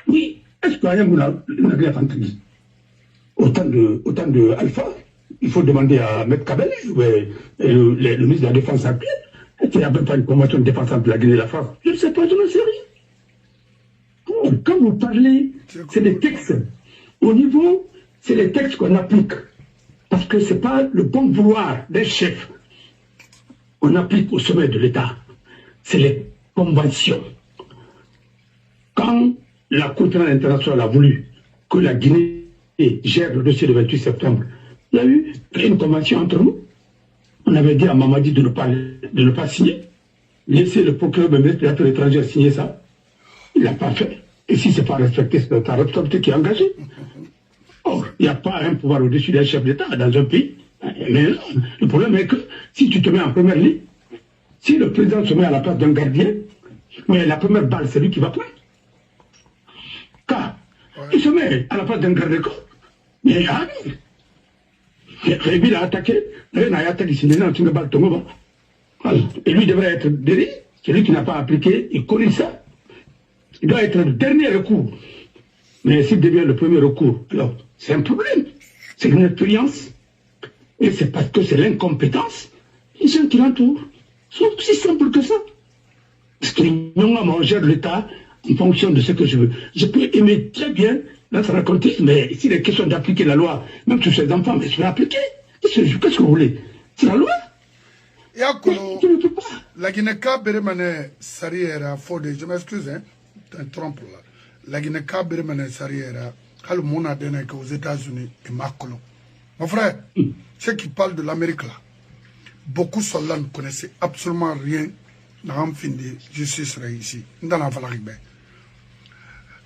Oui, est-ce qu'il y a une agrégate entreprise? Autant de Alpha, il faut demander à M. Kabel, le ministre de la Défense actuel, est-ce qu'il n'y a même pas une convention de défense entre la Guinée et la France? Je ne sais pas, je ne sais rien. Quand vous parlez, c'est des textes. Au niveau, c'est les textes qu'on applique. Parce que ce n'est pas le bon vouloir d'un chef qu'on applique au sommet de l'État. C'est les conventions. Quand la Cour pénale internationale a voulu que la Guinée gère le dossier du 28 septembre, il y a eu une convention entre nous. On avait dit à Mamadi de ne pas signer. Laisser le procureur de ministre des Affaires étrangères signer ça. Il n'a pas fait. Et si ce n'est pas respecté, c'est ta responsabilité qui est engagée. Or, il n'y a pas un pouvoir au-dessus d'un chef d'État dans un pays. Mais le problème est que si tu te mets en première ligne, si le président se met à la place d'un gardien, mais la première balle, c'est lui qui va prendre. Car il se met à la place d'un garde-corps, mais il a attaqué, et lui devrait être derrière, celui qui n'a pas appliqué, il connaît ça. Il doit être le dernier recours. Mais s'il devient le premier recours, alors c'est un problème. C'est une expérience. Et c'est parce que c'est l'incompétence des gens qui l'entourent. C'est aussi simple que ça. Parce qu'ils n'ont à manger l'État en fonction de ce que je veux. Je peux aimer très bien dans se raconter, mais s'il est question d'appliquer la loi, même sur ses enfants, mais je vais l'appliquer. Qu'est-ce que vous voulez? C'est la loi. La Guinée-Ca Beremane Sariera Fode, je m'excuse, hein, tu te trompes là. La Guinée-Ca Beremane Sariera, Hal Mona Denek aux États-Unis et Macolo. Mon frère, ceux qui parlent de l'Amérique là, beaucoup sont là, ne connaissaient absolument rien dans le fin de justice ici, dans la Valaribe.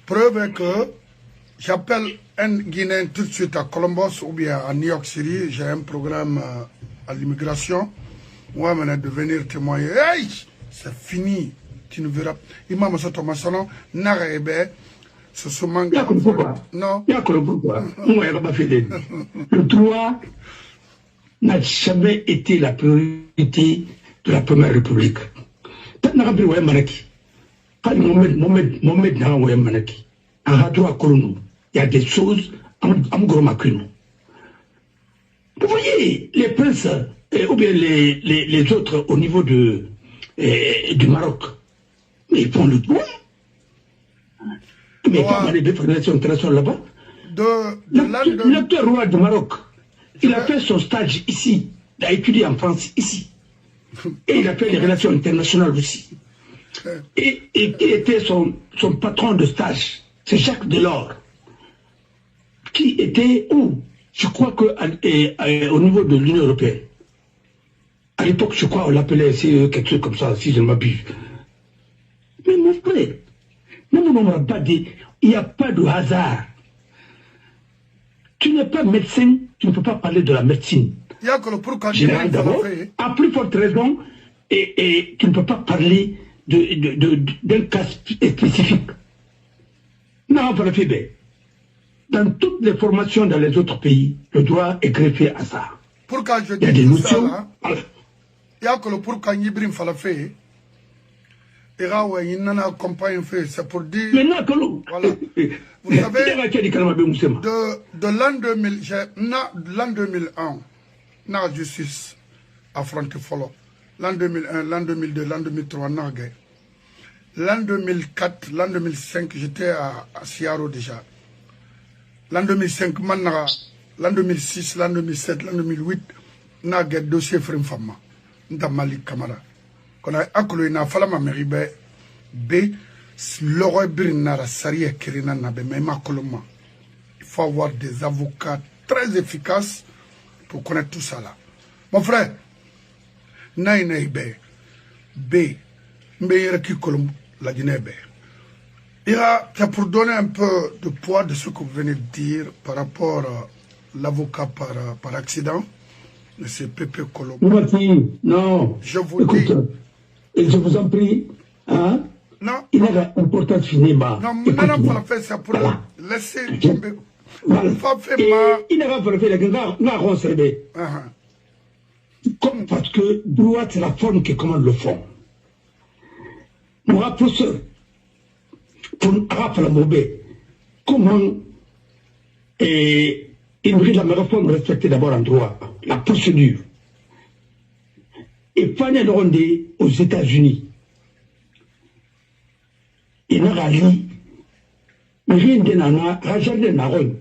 Preuve est que j'appelle un Guinéen tout de suite à Columbus ou bien à New York City, j'ai un programme à l'immigration. Moi, je de venir témoigner. Hey, c'est fini. Tu ne verras pas. Il m'a dit Thomas Sono, Naraebe, ce sont manga. Non. Le droit n'a jamais été la priorité de la Première République. Il y a des choses vous voyez, les princes, ou bien les autres au niveau du Maroc, mais ils font le droit. Mais quand on est des fédérations internationales là-bas, l'acteur roi du Maroc, il a fait son stage ici, il a étudié en France ici. Et il a fait les relations internationales aussi. Et qui était son patron de stage? C'est Jacques Delors. Qui était où? Je crois qu'au niveau de l'Union européenne. À l'époque, je crois, on l'appelait quelque chose comme ça, si je ne m'abuse. Mais mon frère, il n'y a pas de hasard. Tu n'es pas médecin, tu ne peux pas parler de la médecine. Général d'abord, à plus forte raison, et tu ne peux pas parler d'un cas spécifique. Non, pour le fait, dans toutes les formations dans les autres pays, le droit est greffé à ça. Pourquoi je dis ça, il y a que le pourquoi Nibrim Falafé, et Rawa, il n'en a campagne fait, c'est pour dire. Voilà. Vous savez, de l'an 2001, la justice affronté Follow. L'an 2001, l'an 2002, l'an 2003, Nargué. L'an 2004, l'an 2005, j'étais à Siaro déjà. L'an 2005, Manara. L'an 2006, l'an 2007, l'an 2008, Nargué dossier Frem Fama. Ndamali Kamara. Quand on a accru na falama meribe B, l'aurait brinara saria kirina nabe même coloma. Il faut avoir des avocats très efficaces pour connaître tout ça là. Mon frère, naïne B, meilleur qui colom la Guinée B. Il y a pour donner un peu de poids de ce que vous venez de dire par rapport à l'avocat par accident. C'est Pépé Colombo. Non, je vous dis. Et je vous en prie, hein? Non. Il a l'importance cinéma. Non, maintenant, on fait ça pour laisser tomber. Voilà. Il n'a pas fait la guerre, comme parce que droit, c'est la forme qui commande le fond. Moi, pour ce, pour Araf la Mobé, comment une réforme respecter d'abord en droit, la procédure. Et Fanny Rondé aux États-Unis. Il n'a rien de nana, jardin naron.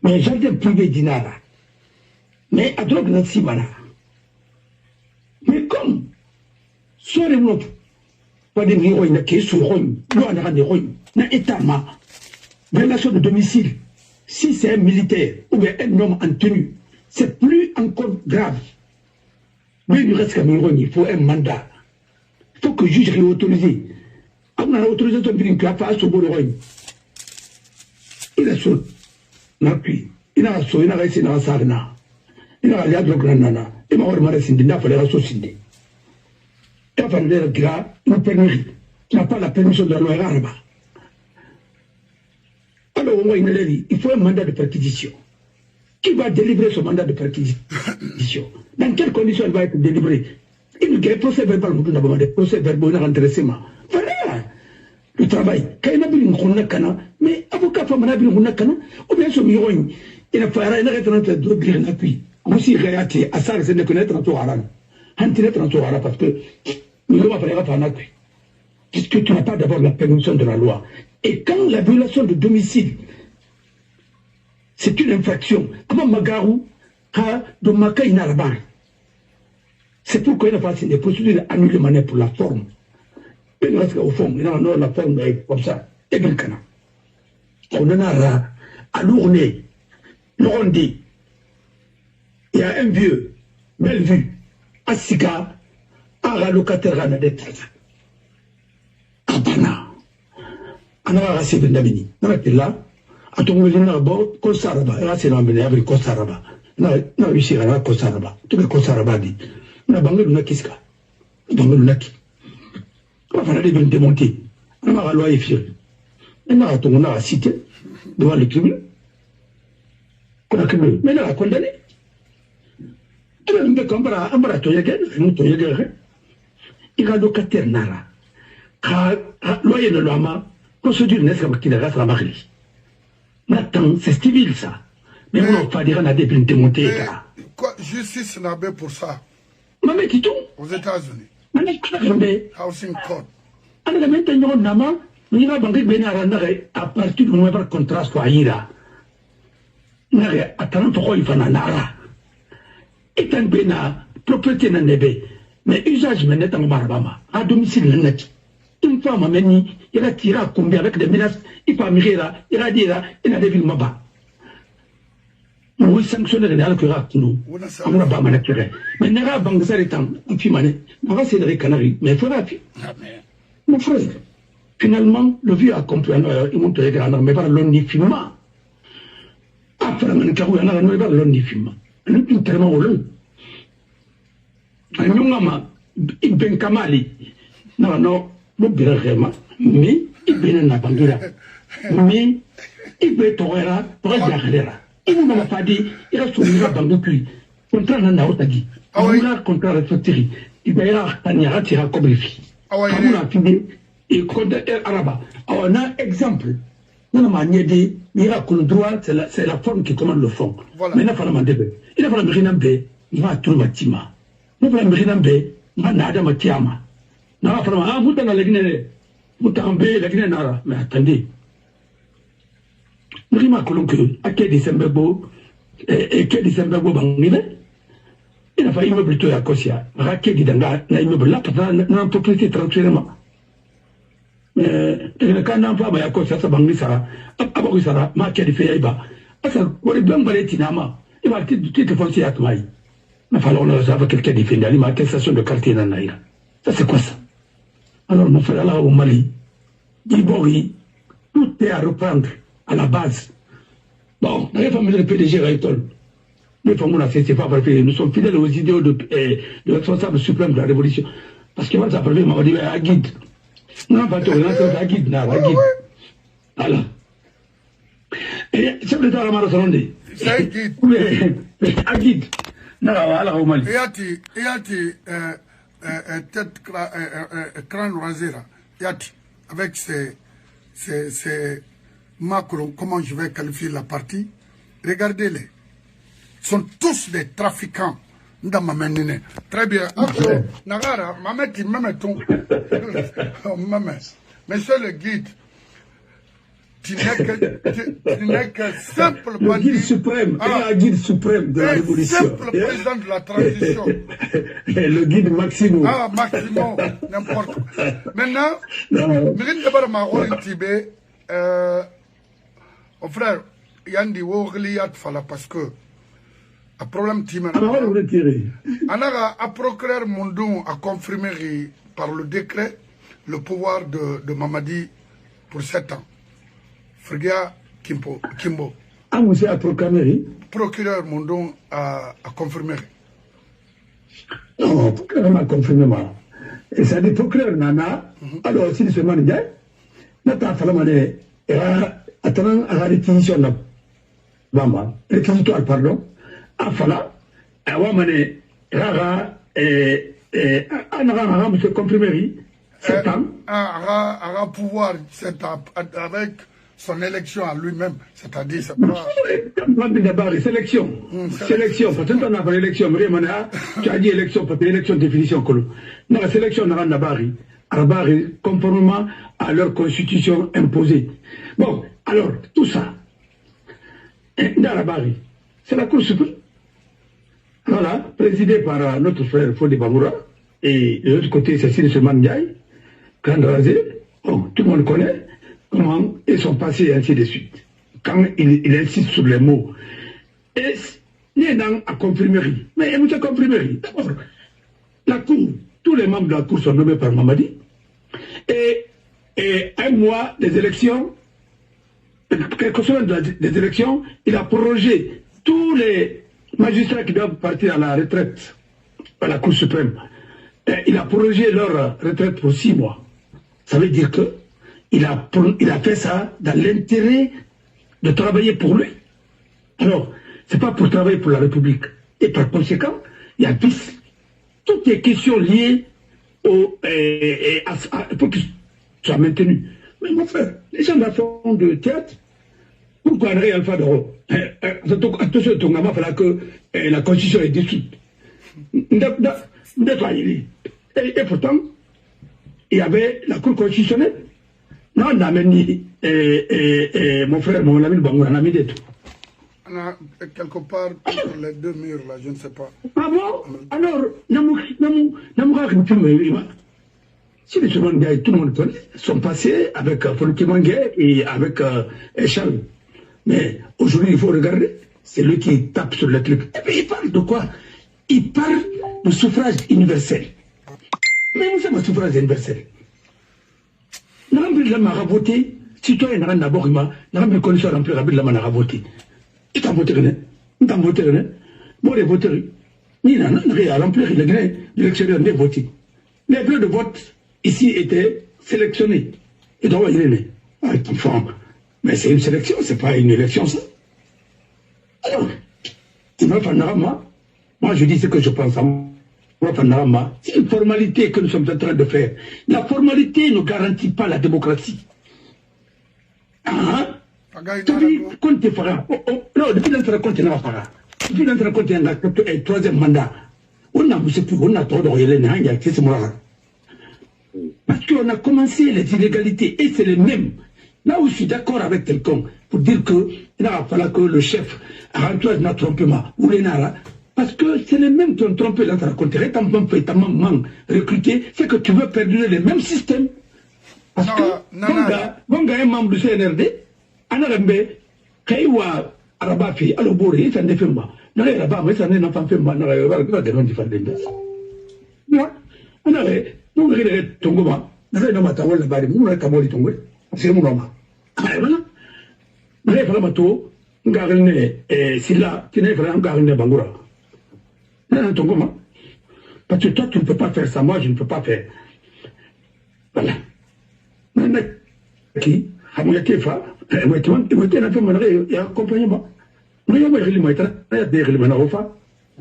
Mais jardin privé d'inara. Mais à drogue n'a si mana. Mais comme, soit les mots, pas de héroïnes, n'a qu'est sur Rome, non, n'a des héroïnes, n'a état ma. Violation de domicile. Si c'est un militaire ou bien un homme en tenue, c'est plus encore grave. Mais il reste qu'à Mirogne, il faut un mandat. Il faut que le juge réautorise. On a autorisé ton film qui a fait au bout de Rogne. Il a sauté. Il a sauté, il a resté dans la sarna. Il a allé à Grandana. Il m'a remarqué qu'il n'a pas l'air saucé. Il a fallu dire qu'il a une permis. Il n'a pas la permission de la loi arabe. Alors, au moins, il faut un mandat de perquisition. Qui va délivrer ce mandat de perquisition? Dans quelles conditions il va être délivré? Il y a un procès verbal, des procès verbaux d'intéressement. Voilà le travail. Quand il y a un kana, mais avocat femme n'a pas un kana, ou bien son miroir, il a fait un arrêt de dire un appui. Aussi réacté à ça, c'est de connaître un tour à l'an. Antinet un tour à l'an parce que il va faire un appui. Puisque tu n'as pas d'abord la permission de la loi. Et quand la violation de domicile, c'est une infraction. Comment Magarou a de Maka Inarban? C'est pourquoi il a fait des procédures annulées pour la forme. Mais il reste au fond, il a la forme comme ça. Et bien, on en a à l'ourné, l'orondé. Il y a un vieux, belle vue, à Sika, à locataire à la dette. À Bana. On a rassé Bendamini. On a été là. A ton gouvernement, Kosaraba, là c'est l'embêté avec Kosaraba. Non, ici, il y a Kosaraba. Tout le Kosaraba dit. On a bangé le Nakiska. Bangé le Naki. On va aller démonter. On a la loi effet. On a ton a cité devant le tribunal. Mais on a condamné. On a compris, on a toyagé, on a toyagé. Il a locataire Nara. Loyer de l'homme, procédure n'est-ce qu'il reste la marlie. Maintenant, c'est civil ça. Mais on va dire qu'on a des plaintes démontées. Justice n'a pas pour ça. Mais qui tout aux États-Unis. Housing Court. On a maintenant un nama, on a banqué à partir du moment où le contrat soit ira. On a attendu pourquoi il faut un nara. Et tant que propriété n'a pas. Mais usage n'est pas en barbama. À domicile n'a pas. Une femme a mené, il a tiré à combien avec des menaces, il va migrer, il a dit là, il a des villes maba. Nous sanctionnons les alcooliques, nous. On n'a pas manipulé. Mais n'a pas banque les temps, il fit maner. On va essayer de récanarer, mais il faudra. Mon frère, finalement, le vieux a compris, il monte les grands, mais pas l'onifiment. Après, on a carré, on a pas l'onifiment. On a plus tellement au long. Un homme, il ben kamali. Non. Bon, bien vraiment, mais il vient de la bandura. Mais il peut être là, pour être là. Il ne m'a pas dit, il a soumis la bande depuis. Contrat n'a pas dit. Il a contrat respecté. Il va y avoir un ira comme les filles. On a fini, et contrat arabe. On a exemple. Nous avons dit, il a le droit, c'est la forme qui commande le fond. Mais il n'a pas la mandebe. Il n'a pas la mérine, il va tout le bâtiment. Il n'a pas la mérine, il va nada matiama. Non, vraiment, vous avez la Guinée, vous avez la Guinée, mais attendez. Nous avons dit à quel décembre, et quel décembre, il a fallu immeuble tout à Kosia, raqué d'Idanga, l'immeuble là, parce qu'on a propriété tranquillement. Mais quand on va à Kosia, ça banque ça, à Borisara, ma qui a fait Aïba. Parce que, on est bien balatinama, il va tout foncier à Touaï. Mais il fallait qu'on ait quelqu'un qui fait une attestation de quartier dans Naïra. Ça, c'est quoi ça? Alors, mon frère, là, au Mali, Dibori, tout est à reprendre à la base. Bon, les familles de PDG Raïtol, les familles de c'est pas vrai, nous sommes fidèles aux idéaux de responsable suprême de la révolution. Parce que moi, ça parle, m'a dit, à guide. Non, pas tout, à guide, à guide. Voilà. Et c'est le temps à Marathonde. C'est un guide. À guide. Non, voilà, au Mali. Et a tête crâne rasé là, Yati, avec ses Macron, comment je vais qualifier la partie? Regardez-les. Ils sont tous des trafiquants. Très bien. Nagara, Mamet, Monsieur le guide, tu n'es que simple bandit. Le guide suprême, un guide suprême de la révolution. Simple président de la transition. Le guide Maximo. Ah, Maximo, n'importe quoi. Maintenant, Mérine d'abord ma rôle Tibet, mon frère, Yandi Wogliat Fala parce que, un problème Timé. A procureur Mondou a confirmé par le décret le pouvoir de Mamadi pour 7 ans. Frigia Kimbo. Ah, monsieur a proclamé. Procureur Mondou a confirmé. Non, procureur m'a confirmé. Et ça dit procureur Nana, alors si ce man est, n'a fallu attendre à la réquisition de Bamba, réquisitoire, pardon, à Fala, à Wamane, Rara, Anara, monsieur confirmé, 7 ans. Aura pouvoir, avec son élection à lui-même, c'est-à-dire, c'est pas... Sélection. Sélection. Parce que on a parlé d'élection, tu as dit élection, parce que élection définition. Non, la sélection n'a rien à Bari, conformément à leur constitution imposée. Bon, alors, tout ça, dans la Bari, c'est la Cour suprême. Voilà, présidée par notre frère Fodi Bamoura, et de l'autre côté, Cécile Seman Ndiaye, Grand Razé, tout le monde connaît comment ils sont passés et ainsi de suite. Quand il insiste sur les mots. Et Nédan a confirmé. Mais il a confirmé. D'abord, la Cour, tous les membres de la Cour sont nommés par Mamadi. Et un mois des élections, quelque chose des élections, il a prorogé tous les magistrats qui doivent partir à la retraite à la Cour suprême. Et il a prorogé leur retraite pour 6 mois. Ça veut dire que il a fait ça dans l'intérêt de travailler pour lui. Alors, c'est pas pour travailler pour la République. Et par conséquent, il y a toutes les questions liées pour qu'il soit maintenu. Mais mon frère, les gens font de théâtre, pourquoi André Alpha d'Oro attention, il fallait que la Constitution est dissoute. Et pourtant, il y avait la Cour constitutionnelle. Non, on a mis mon frère, mon ami Bangou, on a mis des tout. Quelque part, entre les 2 murs, là, je ne sais pas. Ah bon? Alors, si les secondes gars, tout le monde connaît, sont passés avec Foluki Mangué et avec Charles. Mais aujourd'hui, il faut regarder, c'est lui qui tape sur le truc. Et puis il parle de quoi? Il parle de suffrage universel. Mais vous savez, le suffrage universel. N'importe la voté, citoyen n'a d'abord, n'a connu ça remplir la m'a voté. Tu t'as voté, tu t'as voté, moi j'ai voté. Ni n'a rien remplir l'élection n'est voté. Les bureaux de vote ici étaient sélectionnés. Et donc il est né. Mais c'est une sélection, c'est pas une élection ça. Alors, moi je dis ce que je pense à moi. C'est une formalité que nous sommes en train de faire. La formalité ne garantit pas la démocratie. Ah, depuis Conte Fara, non, depuis l'entrée Conte n'a pas. Depuis l'entrée Conte n'a pas le 3e mandat. On a trop de parce qu'on a commencé les inégalités et c'est les mêmes. Là où je suis d'accord avec quelqu'un pour dire que il n'a pas fallu que le chef Antoine n'a trompé ma ou les Nara. Parce que c'est les mêmes qui ont trompé l'autre raconté. Recruté, c'est que tu veux perdurer les mêmes systèmes. Parce que, bon gars, un membre du CNRD, Anarambe, Kaiwa, Arabafi, Alobori, ça ne fait pas. Non, là-bas, mais ça n'a pas fait mal. Non, non, Tongoma, non, Matawal, la barre, Mouna Kamoli Tongwe, c'est mon homme. Mais vraiment, Garine, Silla, tu n'es vraiment Garine Bangoura. Non, Tongoma. Parce que toi, tu ne peux pas faire ça, moi, je ne peux pas faire. Voilà. Qui, à mon Kefa, il m'a été un peu malgré et accompagnement. Mais il m'a dit, il parce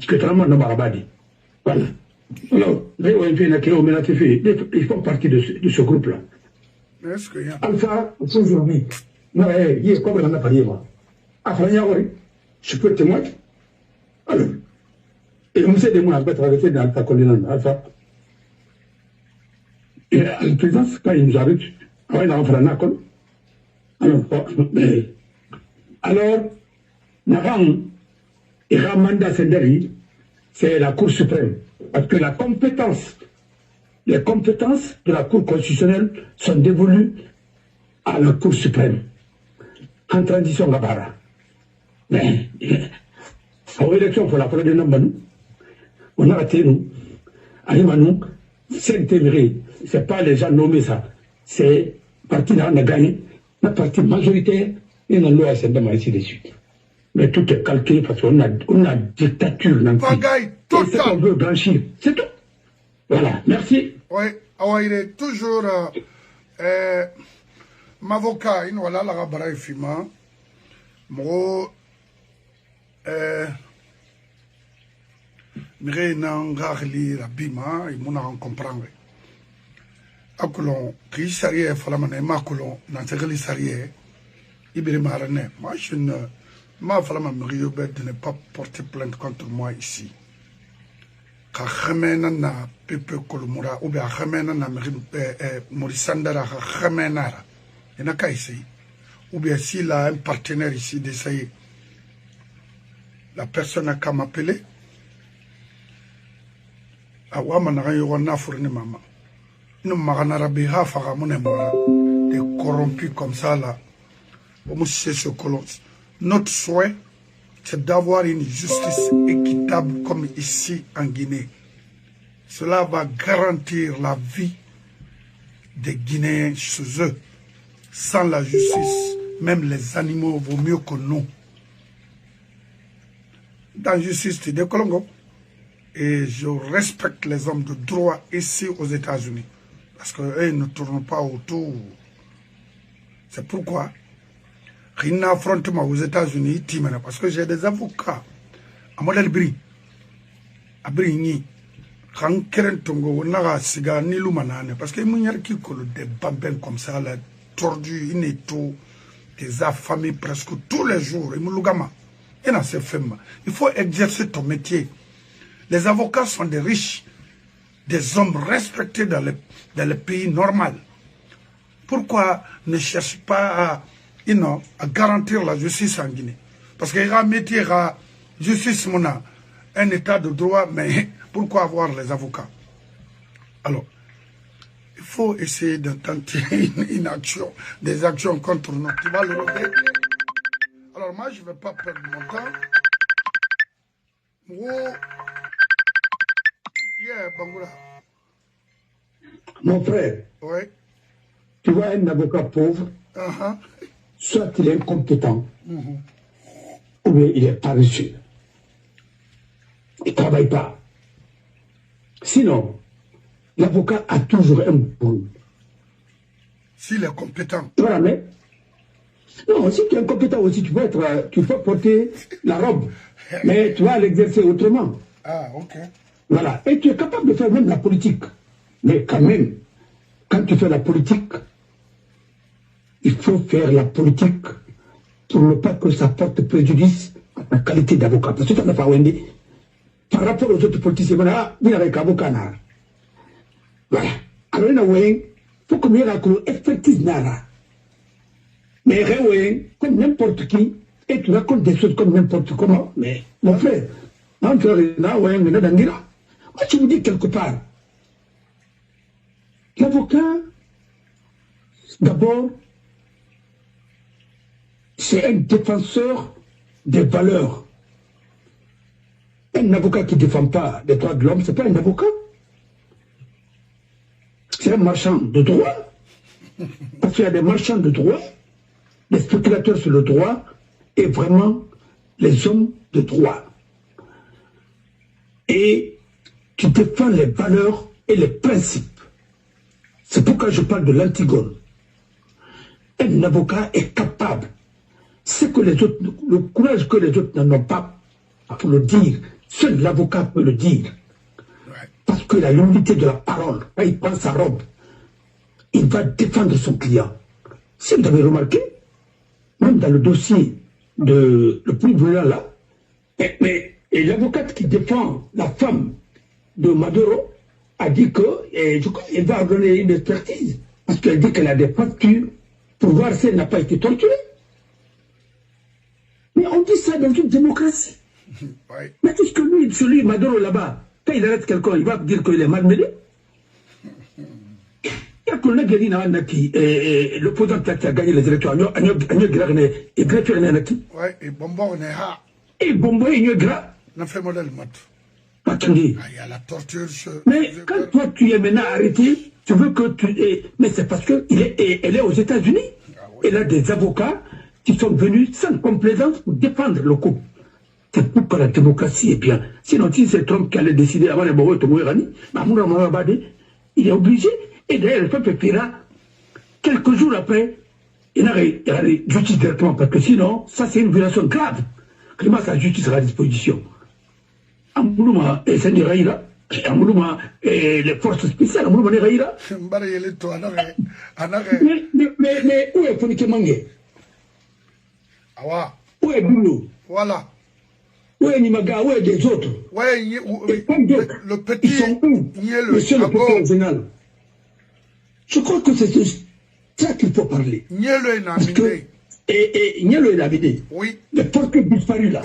que vraiment, non, Marabadi. Voilà. Alors, ils font partie de ce groupe-là. Alpha, aujourd'hui, Non, il est comme on a parlé, moi. Je peux témoigner. Alors, et on sait de moi, à traverser dans ta colline, Alpha. Et à la présidence, quand il nous arrive, il a un franc. Alors, Naran et Ramanda Senderi, c'est la Cour suprême. Parce que les compétences de la Cour constitutionnelle sont dévolues à la Cour suprême. En transition, Gabara. Mais, aux élections, il faut la prendre de nous. On a raté, nous. Aïmanou, c'est pas les gens nommés ça. C'est parti là, on a gagné. La partie majoritaire, et on a loi SNDM ainsi de suite. Mais tout est calculé parce qu'on a dictature dans le pays. Et c'est qu'on veut blanchir. C'est tout. Voilà, merci. Oui, il est toujours m'avocat, il voilà la rabara fima. Mo mire n'angarli rabima, il m'en a comprendre. Akulon, qui sarié falamane makulon, dans ce que sarié, il marane. Moi, je ne ma falaman de ne pas porter plainte contre moi ici. Khamena na pepe kolumura ou bien khamena na Morisandara khamenara. Il n'a qu'à ici. Ou bien s'il a un partenaire ici d'essayer, la personne a qu'à m'appeler. Awamana yona fourni maman. Nous maganarabi hafaga monemora. Des corrompus comme ça là. Ce colon. Notre souhait, c'est d'avoir une justice équitable comme ici en Guinée. Cela va garantir la vie des Guinéens chez eux. Sans la justice, même les animaux vaut mieux que nous. Dans la justice de Colombo, et je respecte les hommes de droit ici aux États-Unis. Parce qu'eux ne tournent pas autour. C'est pourquoi rien affrontement aux États-Unis, parce que j'ai des avocats à modèle Bri, à Brigny, quand Kerentongo, Naga, Siga, Nilumanane, parce que il y a qui colle des bambins comme ça, là, tordus, inétaux, des affamés presque tous les jours, et Moulougama, et dans ces femmes, il faut exercer ton métier. Les avocats sont des riches, des hommes respectés dans le pays normal. Pourquoi ne cherche pas à garantir la justice en Guinée? Parce qu'il y a un métier, la justice, un état de droit, mais pourquoi avoir les avocats? Alors, il faut essayer de tenter une action, des actions contre nous. Tu vas le noter. Alors moi, je ne vais pas perdre mon temps. Bangoula. Mon frère, Oui. Tu vois un avocat pauvre, soit il est incompétent, ou bien il est paresseux. Il ne travaille pas. Sinon, l'avocat a toujours un boulot. S'il est compétent. Voilà, mais... Non, si tu es incompétent aussi, tu peux porter la robe. Mais tu vas l'exercer autrement. Ah, ok. Voilà. Et tu es capable de faire même la politique. Mais quand même, quand tu fais la politique, il faut faire la politique pour ne pas que ça porte préjudice à ta qualité d'avocat. Parce que tu n'as pas Wendy. Par rapport aux autres politiciens, il y a un avocat. Voilà. Alors, il faut que nous ayons une expertise. Mais comme n'importe qui, et tu racontes des choses comme n'importe comment. Mais mon frère, moi tu me dis quelque part, l'avocat, d'abord, c'est un défenseur des valeurs. Un avocat qui ne défend pas les droits de l'homme, ce n'est pas un avocat. C'est un marchand de droit. Parce qu'il y a des marchands de droit, des spéculateurs sur le droit, et vraiment les hommes de droit. Et tu défends les valeurs et les principes. C'est pourquoi je parle de l'Antigone. Un avocat est capable. C'est que les autres, le courage que les autres n'en ont pas pour le dire, seul l'avocat peut le dire. Parce qu'il a l'unité de la parole. Quand il prend sa robe, il va défendre son client. Si vous avez remarqué, même dans le dossier de le plus brûlant là, et l'avocate qui défend la femme de Maduro a dit qu'il va ordonner une expertise, parce qu'elle dit qu'elle a des factures pour voir si elle n'a pas été torturée. Mais on dit ça dans une démocratie. Ouais. Mais tout ce que lui, celui Maduro là-bas, quand il arrête quelqu'un, il va dire qu'il est malmené. Il y a qu'on a gagné l'opposant qui a gagné les élections, et Bonbon on est là. Et Bonbon il est gras. On a fait modèle mat. Attendez. Il y a la torture. Mais quand toi tu es maintenant arrêté, tu veux que tu es. Mais c'est parce qu'elle est aux États-Unis. Ah, oui. Elle a des avocats qui sont venus sans complaisance pour défendre le couple. C'est pour que la démocratie est bien. Sinon, si c'est Trump qui allait décider avant les Bobo Tomo Irani, il est obligé. Et d'ailleurs, le peuple fera quelques jours après, il y a justice directement, parce que sinon, ça c'est une violation grave. Comment sa justice sera à disposition? Amoulouma et Sandi Raïra, Amoulouma et les forces spéciales, Amoulouma et Raïra. Mais où est Fonike Mangé? Où est Boulou? Voilà. Où est Nimaga? Où est des autres? Ouais, le petit. Ils sont où? Monsieur le procureur général. Je crois que c'est ça qu'il faut parler. Parce que, et Nielo est Davidé. Oui. Les portes disparues là.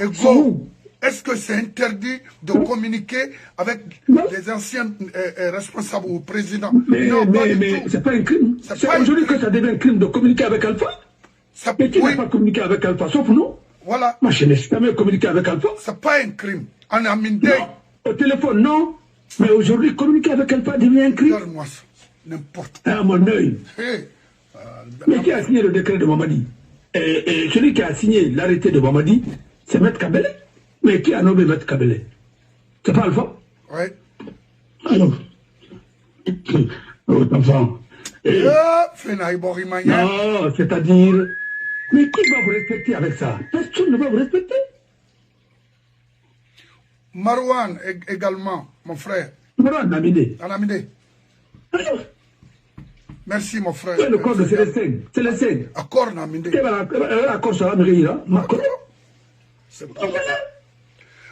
Est-ce que c'est interdit de communiquer avec les anciens responsables ou présidents? Mais c'est pas un crime. C'est aujourd'hui que ça devient un crime de communiquer avec Alpha. Mais qui n'a pas communiqué avec Alpha, sauf nous? Voilà. Moi, je n'ai jamais communiqué avec Alpha. C'est pas un crime. En Amindé. Au téléphone, non. Mais aujourd'hui, communiquer avec Alpha devient un crime. Regarde-moi ça. N'importe quoi. À mon œil. Mais qui a signé le décret de Mamadi? Et celui qui a signé l'arrêté de Mamadi, c'est Maître Kabele. Mais qui a nommé Maître Kabele? C'est pas Alpha? Oui. Alors, enfant. Non, c'est-à-dire, mais qui va vous respecter avec ça? Personne ne va vous respecter. Marouane également, mon frère. Marouane Namide. Namide. Merci mon frère. Le corps de Célestin. Célestin. Accord Namide. Accord sur la mairie là. C'est pas ça.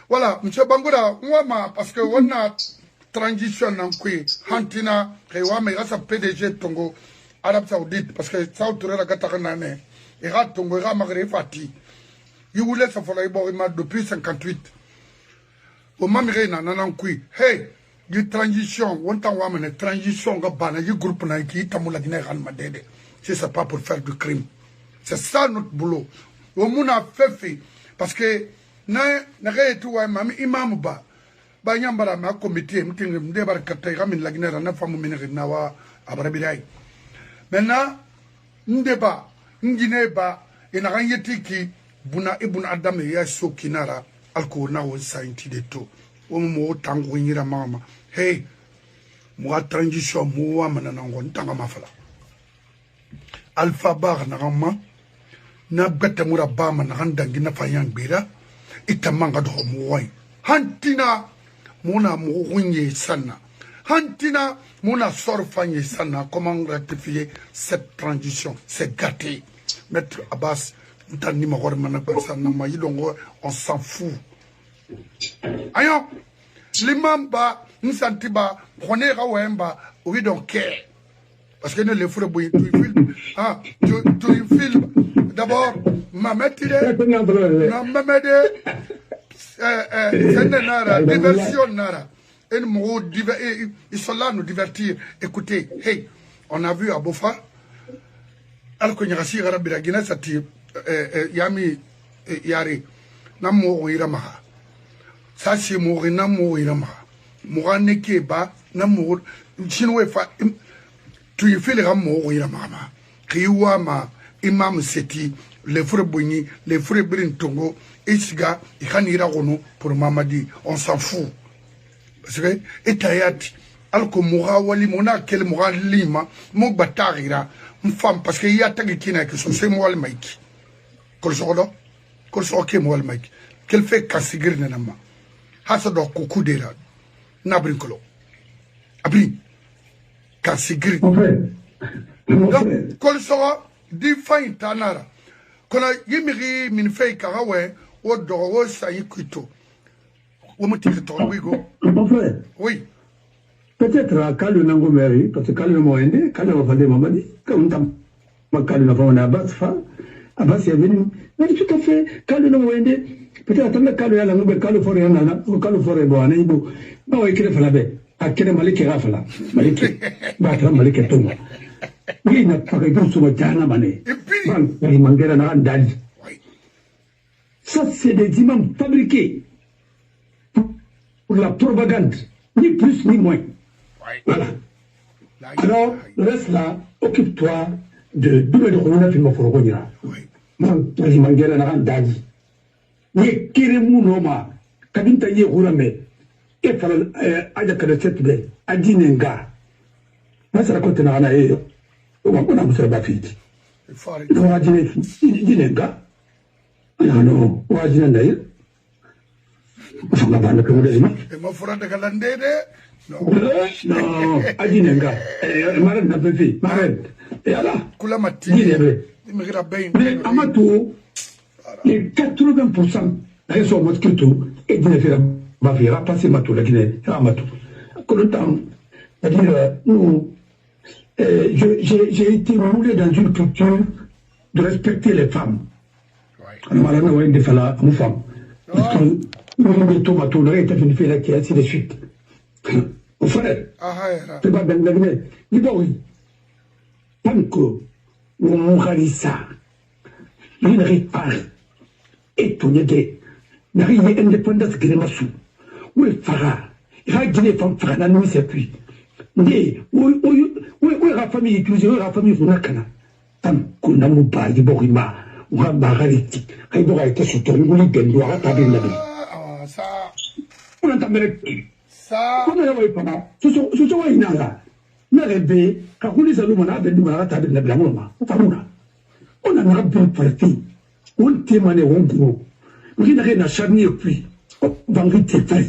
Voilà, M. Bangoura, moi, parce que on a transition dans quoi, Hantina, et on a sa PDG Tongo, Arabie Saoudite, parce que ça autour de la Gataranané, et Rat Tongo, et Ramagre Fati. Il voulait ça faire depuis 58. Au Mamire nan kui, hey, du transition, on t'a ouamené transition, gabana, du groupe na qui tamoula guinée almadede. C'est pas pour faire du crime. C'est ça notre boulot. Au mouna fait, parce que, na tout mami imam ba nyambara ma comité m'ting m'debar katay ramin la guinée na famu minere na wa abrabiray. Maintenant, m'deba, m'guinée ba, et n'a rien qui, buna ibn adam ya so kinara. Alko na wo sainti de to o mo tango nyira mama hey mo transition mo wa manana ngon tanga mafala alpha bar na gama na betta mura ba man handangi na fayang bira itamanga do mo way hantina mona mo hunye sana hantina mona sorfanye sana comment rectifier cette transition c'est gâté maître Abbas on s'en fout. Ayon, l'imam ba, n'santiba, prenez Rawemba, we don't care. Parce que nous les frères bouillent, tu filmes. Ah, tu filmes. D'abord, Mametide, Mamede, Nara, diversion Nara. Ils sont là nous divertir. Écoutez, hey, on a vu à Bofa, Al-Konyarasi, Rabbi Guinée, ça tire. Yami yari na mo iramaha sashi mo na mo iramaha mo neke ba na mo chinwe fa tu yifile ga mo iramaha kiwa ma imam seti les frères Boni les frères Brintongo isga ikanira gono pour Mamadi on s'en fout parce que etayati alko moura wali mona quel moura lima mo batarira une femme parce que y a tagi kina que son c'est moi le mec qu'elle fait cassigir nenama hasa do kuku dera nabrin kolo abri cassigir kol so di fain tanara Kola yimiri min fei karawe o dogo sayi kuito. O motike to wigo. Mon frère. Oui. Peut-être quand le nango meri, parce que quand le moende, quand le fallait mamadi, comme tam quand le fallait Abbas Abbas est venu. Mais tout à fait, quand le moende, peut-être attendre quand le nango quand le forêt nana, ou quand le forêt boane ibo. Ba écrit falabe. Akene maliki rafala. Maliki. Ba tra maliki tonga. Oui, n'a pas répondu sur le terrain mané. Ça, c'est des imams fabriqués pour la propagande, ni plus ni moins. Voilà. Alors, reste là, occupe-toi de double de Rona Film for Ronia. Vas-y, Mangela Narandadi. Ni Kiremu Noma, Kabinta Yurame, et par Ayakalet de Adinenga. Moi, ça raconte Nana. On a besoin de bafiti. On a dit les gars. Non, on a dit d'ailleurs. On a parlé comme des gens. Et mon frère de Galandé, non, a dit les gars. Marraine n'a pas fait. Marraine. Et là, Koulamati. Mais Amato, les 80% restent au mosquito et de faire Bafira, passer Matou, la Guinée, Amato. Colontant, c'est-à-dire, nous. J'ai été roulé dans une culture de respecter les femmes. Alors, on a des femmes, une femme. Parce que nous avons des tomates, on aurait été une fille là qui est ainsi de suite. Mon frère, c'est pas bien d'avenir. Dis bon, oui. Tant que on m'aurait ça, il n'arrive pas. Et tout n'est pas. N'arrive pas indépendance qui n'est pas sous. Où est Farah? Il va dire les femmes Farah, la nuit, c'est puis. Ndi we la famille tuzi we la famille kunakana tam kuna mubaji borima wa bagariti kai boga ite soto nguli gendo ata bin nabi ça on entend ça on a eu pas so wa inanga na rebe ka kuli salu mana be duma ata bin nabi la mama famuna on a rabbi parti on temane wongo ngina na charni et puis vangite fai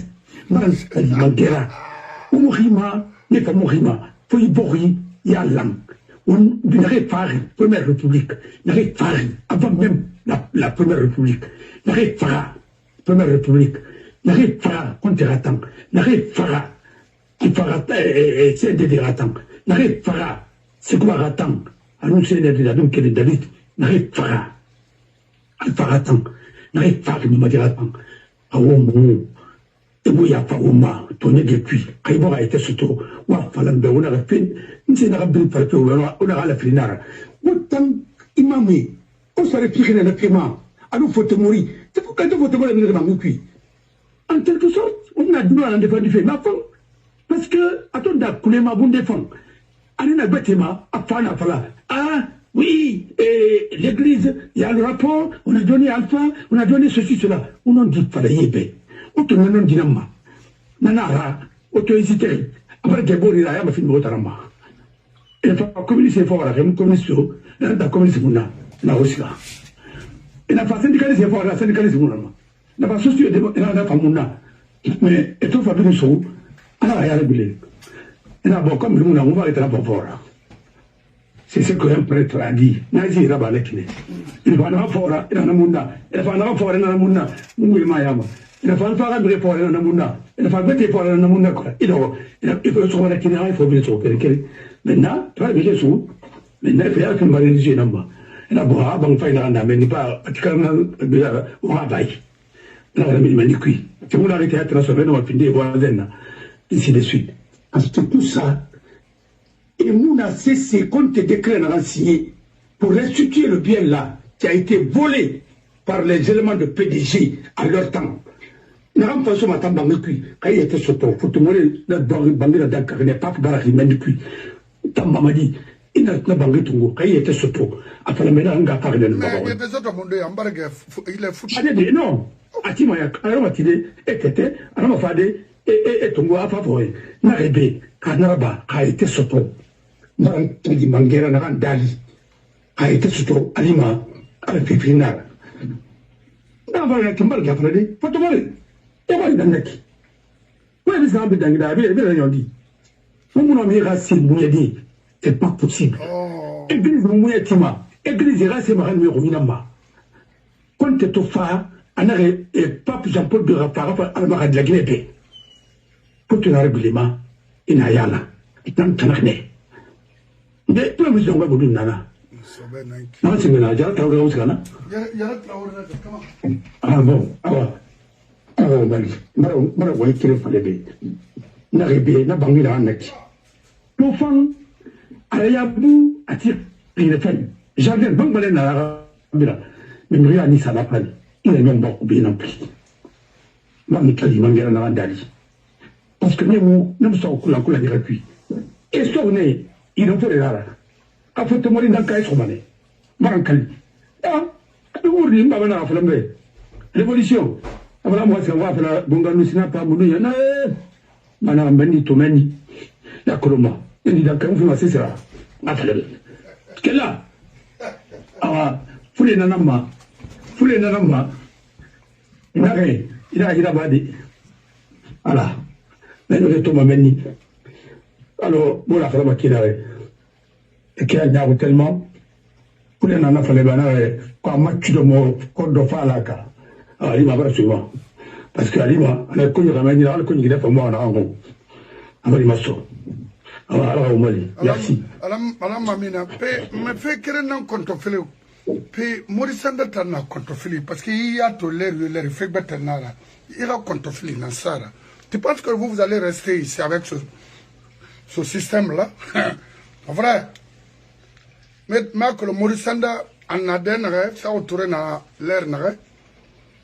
man magera umurima ne pas mourir, faut y boire, y a l'âme. On n'arrête pas, première république, n'arrête pas, avant même la première république, n'arrête pas, première république, n'arrête pas, contre Ratan, n'arrête pas, qui fera, c'est des Ratan, n'arrête pas, c'est quoi Ratan, à nous c'est des Ratan qui est David, n'arrête pas, Alpha Ratan, n'arrête pas, nous m'a dit Ratan, à Womo. Et vous, il y a pas au moins, tourné depuis. Quand il a été surtout, on a la fin, on a la finale. Autant, imamé, on s'est répliqué dans le paiement. Alors, il faut mourir. C'est pourquoi il faut te mourir dans le cul. En quelque sorte, on a droit à défendre du fait. Parce que, attendez, couler ma bonne défense. Allez, la bâtiment, à Fana, ah, oui, l'église, il y a le rapport, on a donné Alpha, on a donné ceci, cela. On n'en dit pas les auto non dinama nanara auto hésiter après que bon il a ma fin motarama et fa communiquer fort la communiquer da communiquer muna na osika et na fa syndicaliste fort la syndicaliste muna na fa socio de na fa muna mais et tout fa bien so ala ya rebile et na bon comme muna on va être bon fort c'est ce qu'un prêtre a dit na zi raba lekine il va na fort ina na muna il va na fort ina na muna ngui mayama il faut pas rendre pour la namuna il faut pas pour la namuna quoi il faut se voir qu'il il faut bien se repérer maintenant tu vas bien sûr maintenant il faut que me réaliser namba la boire bon faire la mais pas quand on travaille là mais il qui tu voulais arrêter à transformer dans fin des voisins ici de suite parce que tout ça et Mouna c'est compte décret signé pour restituer le bien là qui a été volé par les éléments de PDG à leur temps. N'aram pas ma tamba mekui, quand il était soto, faut te mourir la bangue la danka, n'est pas pour baraki mendukui. Tamba m'a dit, il n'a pas bangue tungo, quand il était soto, après la ménage, on a parlé de nous. Mais des autres mondes, il est foutu. Non, Atimayak, alors Matide, et Tete, alors Fade, et Tungo a favori, Narebe, Kanaraba, a été soto. Narantadi Mangera Narandali, a été soto, Alima, avec Pépinard. Non, voilà, Kimbal Gafredi, faut te mourir. Et moi, il en est qui? Oui, mais ça, c'est pas possible. Église Mouyatima, église Rassé Maran Mirovinamba. quand tu es au phare, on a et pape Jean-Paul de Rapara, on a de la Guinée. Quand tu as un règlement, il y a là. Il y a un tanakné. Mais pour la musique, on va vous dire nana. Non, c'est bien, j'ai hâte de vous dire. Ah bon, ah bon, mara way kire fale be na rebe na bangi la anek to fan ayabu atir ine fan jardin bang bale na bira mais rien ni ça n'a pas il est même beaucoup bien ampli mami kali mangera na ndali parce que même so kula kula ni repui et sonné il en fait là a fait mori dans kai somane marankali ah wuri mbaba na flambe révolution voilà moi c'est va faire bongano sina pas munu yana mana mbani to mani la koloma ndi da kan fuma sisira afale kella awa fule na namba inare ira badi ala mais to mani alors bon la fala makira et qui a d'ailleurs tellement fule na na fale bana kwa match de mo kodo falaka il m'a pas souvent parce que Alima on a connu Ramani on a connu qu'il a fait moi en angon avec Masso alors au Mali merci madame Mamina me fait créer un compte fili puis Maurice Sandata na compte fili parce qu'il y a tout l'air fait bête nara il a compte fili dans ça tu penses que vous allez rester ici avec ce système là en vrai mais que le Maurice Sandata en a dernier ça autour na l'air nara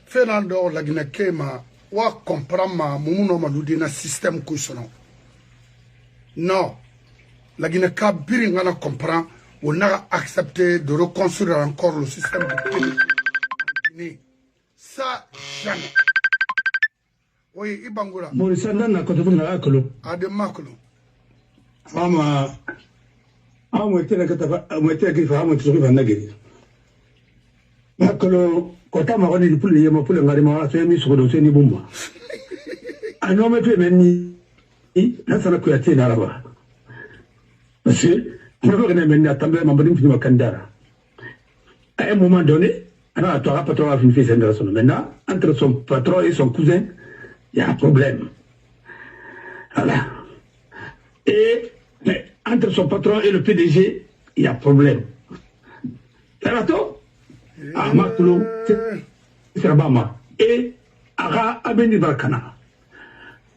Fernando la Guinée Kema wa comprendre mumuno maludi na système kusono non la Guinée Kabiri ngana comprend on a accepté de reconstruire encore le système de Guinée ça jamais oui ibangula Morisanda na kotofu na akolo ade makolo ama amwetela kataba amwetela kifa amwetela kifa nageri akolo kota magoni di pule yema pule ngari ma so yemi so do se ni bumba ano me pe menni na sana ku yate na raba parce que on veut que menni atambe mambani fini makandara à un moment donné alors toi patron a fini fait cette raison maintenant entre son patron et son cousin il y a un problème voilà et entre son patron et le PDG il y a un problème d'accord Amaklo, c'est Rabama. Et Ara Abeni Barkana.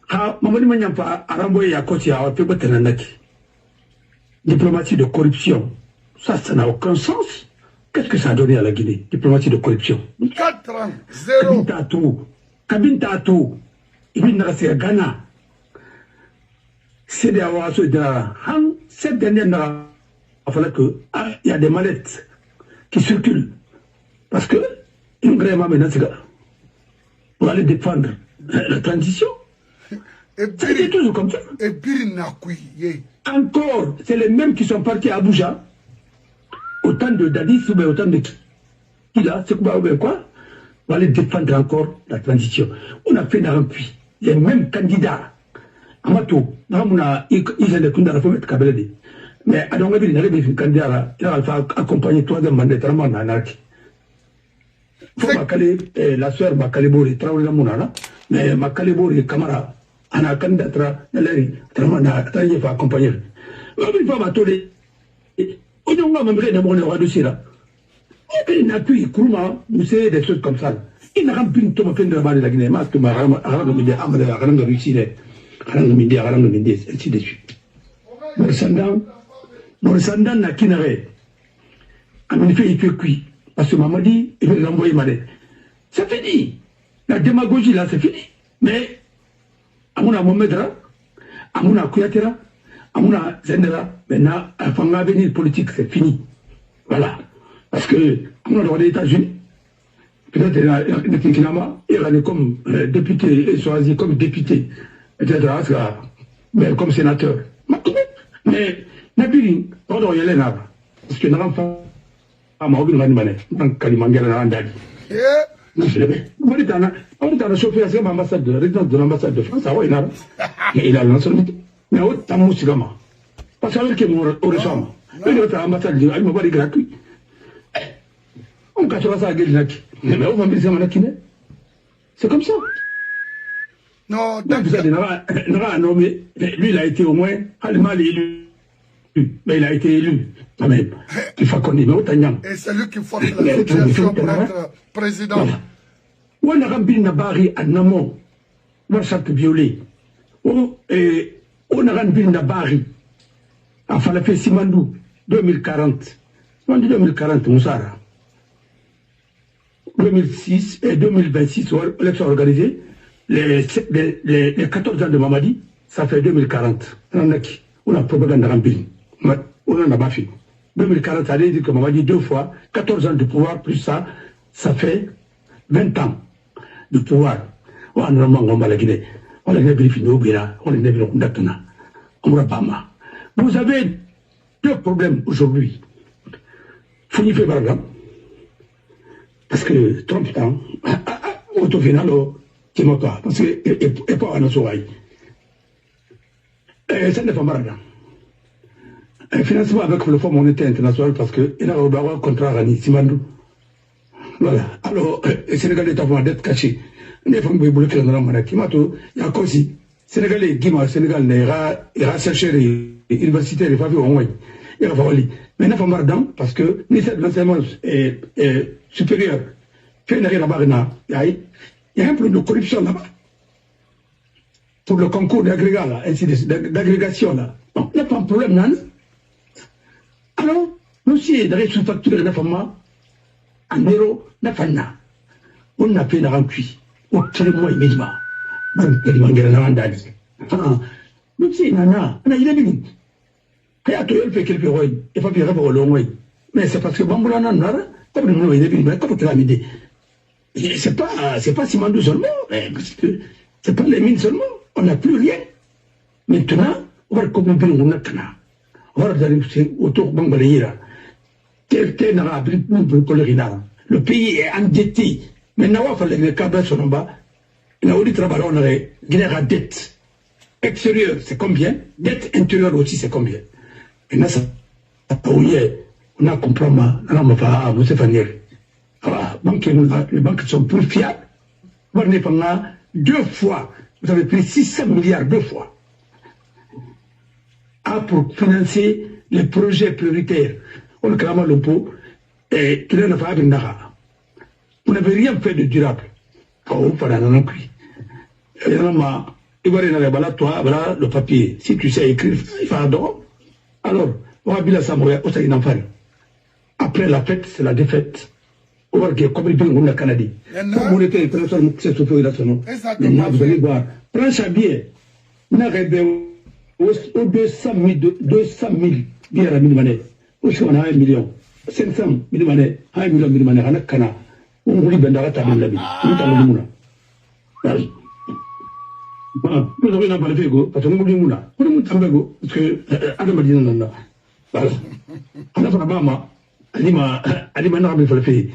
Ha, Mamadi Manyampa, Aramboye Yakoti a fait Batananaki. Diplomatie de corruption. Ça n'a aucun sens. Qu'est-ce que ça a donné à la Guinée? Diplomatie de corruption. 4 ans, 0. Kabintato. Ibn Nasser Ghana. C'est des Awaso de Han. Cette dernière, il fallait que, il y a des mallettes qui circulent. Parce que, pour aller défendre la transition, c'est toujours comme ça. Encore, c'est les mêmes qui sont partis à Abuja, autant de Dadis ou autant de qui là, c'est quoi, pour aller défendre encore la transition. On a fait un puits, les mêmes candidats. Amato, ils ont fait la femme Kabeledi. Mais à l'envers, il y a des candidats, il a accompagné 3e mandat, vraiment en anarchie. La sœur Makalebori, Traoré Mounana, mais Makalebori, Kamara, Anna Kandatra, Naleri, Tramana, Taïe va accompagner. Il va m'attendre. On a même rien de mon roi de Sira. Il n'a plus Kourma, vous savez, des choses comme ça. Il n'a pas pu me faire de la Guinée, mais tout m'a ramené à Amada, Russie, Midi, ainsi de suite. Morissandan n'a qu'une arrêt. A fait cuit. Parce que Mamadi, il veut l'envoyer malade. C'est fini. La démagogie là, c'est fini. Mais, à mon Momedra, à mon Kuyatera, à mon Zendera, maintenant, à l'avenir politique, c'est fini. Voilà. Parce que, à mon droit des États-Unis, peut-être le Kinama, il est comme député, choisi comme député, peut-être mais comme sénateur. Mais, Nabili, pardon, il y a l'ENAB. Parce que l'enfant, on a chauffé à l'ambassade de résidence de l'ambassade de France, il a lancé mais autant de Moussigama. Parce qu'il est au récent. Il est à l'ambassade, il m'a pas gratuit. On C'est comme ça. Non, lui, il a été au moins élu. Mais il a été élu. Quand même. Il faut qu'on y mette. Et c'est lui qui force la situation pour être président. On a rempli Nabari en amont. On a chaque violé. On a rempli Nabari. Enfin, la fait Simandou, 2040. On dit 2040, Moussara. 2006 et 2026, l'élection organisée. Les 14 ans de Mamadi, ça fait 2040. On a propagande remplie. On en a pas fait. 2040, ça veut dire que Mamadi, 2 fois, 14 ans de pouvoir, plus ça, ça fait 20 ans de pouvoir. On a normalement la Guinée. On a vérifié nos biens, on a vérifié nos datana. On a pas mal. Vous avez 2 problèmes aujourd'hui. Founi fait par exemple. Parce que Trump, au final, c'est moi quoi. Parce que, et pas en Assouraï. Ça ne fait pas mal. Un financement avec le Fonds monétaire international parce qu'il y a un contrat à Simandou. Voilà. Alors, le Sénégal est en dette cachée. Les femmes qui bloquent dans la maladie. Il y a aussi. Sénégalais, Guima, Sénégal, il a cherché les universités, les familles au moins. Il va falloir. Mais il n'y a pas marre parce que le ministère de l'enseignement supérieur fait une là-bas. Il y a un problème de corruption là-bas. Pour le concours d'agrégat, d'agrégation là. Donc, il n'y a pas un problème, non? Alors, nous aussi, dans les sous-factures de la femme, en euros, la femme, on a fait la rencuit. On tire moi immédiatement. Nous aussi, nana, on a une minute. Il y a tout le fait quelque chose. Il faut bien pour le long. Mais c'est parce que Bamboula n'a comme nous, il est comme tu l'as mis. C'est pas Simandou seulement, parce que c'est pas les mines seulement. On n'a plus rien. Maintenant, on va comprendre maintenant. On va aller autour de Bamboula. Le pays est endetté. Maintenant, il faut que les câbles soient en bas. Il y a des travailleurs, on a dette extérieure, c'est combien? Dette intérieure aussi, c'est combien? Et là, ça, on a compris, on a vous les banques sont plus fiables. Vous avez pris 2 fois, vous avez pris 600 milliards 2 fois pour financer les projets prioritaires. On a clairement le pot et qu'il n'a pas de nara. Vous n'avez rien fait de durable. Oh, pas d'un cuit. Il va toi, voilà le papier. Si tu sais écrire, il va adorer. Alors, on va bien savoir où ça y est. Après la fête, c'est la défaite. On va dire comme il dit on a Canadien. Comme on était international, c'est tout là son. Maintenant, vous allez voir. Prends ça bien. On a rêvé aux 200 000 bières à Minimane. Aussi, on a 1 million. 500 Minimane, 1 million Minimane, on a Cana. On voulait Bendara Tabin la vie. Nous t'avons dit mouna. Nous avons pas le fait parce qu'on voulait mouna. On nous t'avons parce que Adam a dit non. Voilà. On a fait la maman. Alima n'a pas fait le fait.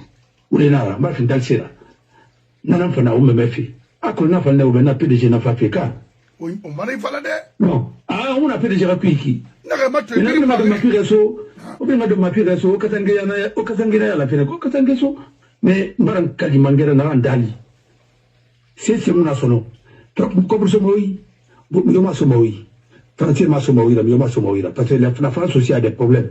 Ou les nara, ma fin d'alcira. N'en fait pas, on me fait. À quoi n'a pas n'a PDG n'a pas fait cas. Oui, on m'a dit non. Ah, on a PDG rapide. On a ma pire réseau. On a ma pire réseau. Au Katangana, la fin au Katangaso. Mais Maran Kalimangera n'a un dali. C'est mon assono. Comme ce mot, Yoma Somoï. Francis Massomoï, Yoma Somoï. Parce que la France aussi a des problèmes.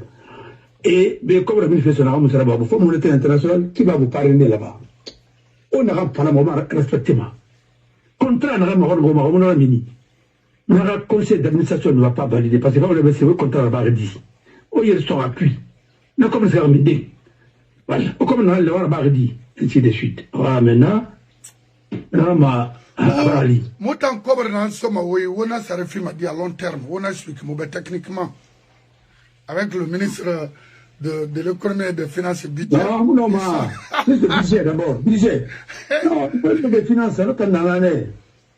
Et comme la ministre de Fonds monétaire international, qui va vous parrainer là-bas. On n'a pas le moment respectivement. Contrat n'a pas mini. Le conseil d'administration ne va pas valider parce que quand on le contrat là-bas dit. Oh, il y a son appui. Mais comme c'est remis. Voilà. Comme on a le dit, ainsi de suite. Voilà, maintenant, moi, tant qu'on a un somme, on a sa réforme à long terme. On a expliqué techniquement avec le ministre de l'économie et des finances et budget. Non, non, c'est le budget d'abord. Budget. Non, le ministre des finances, c'est l'année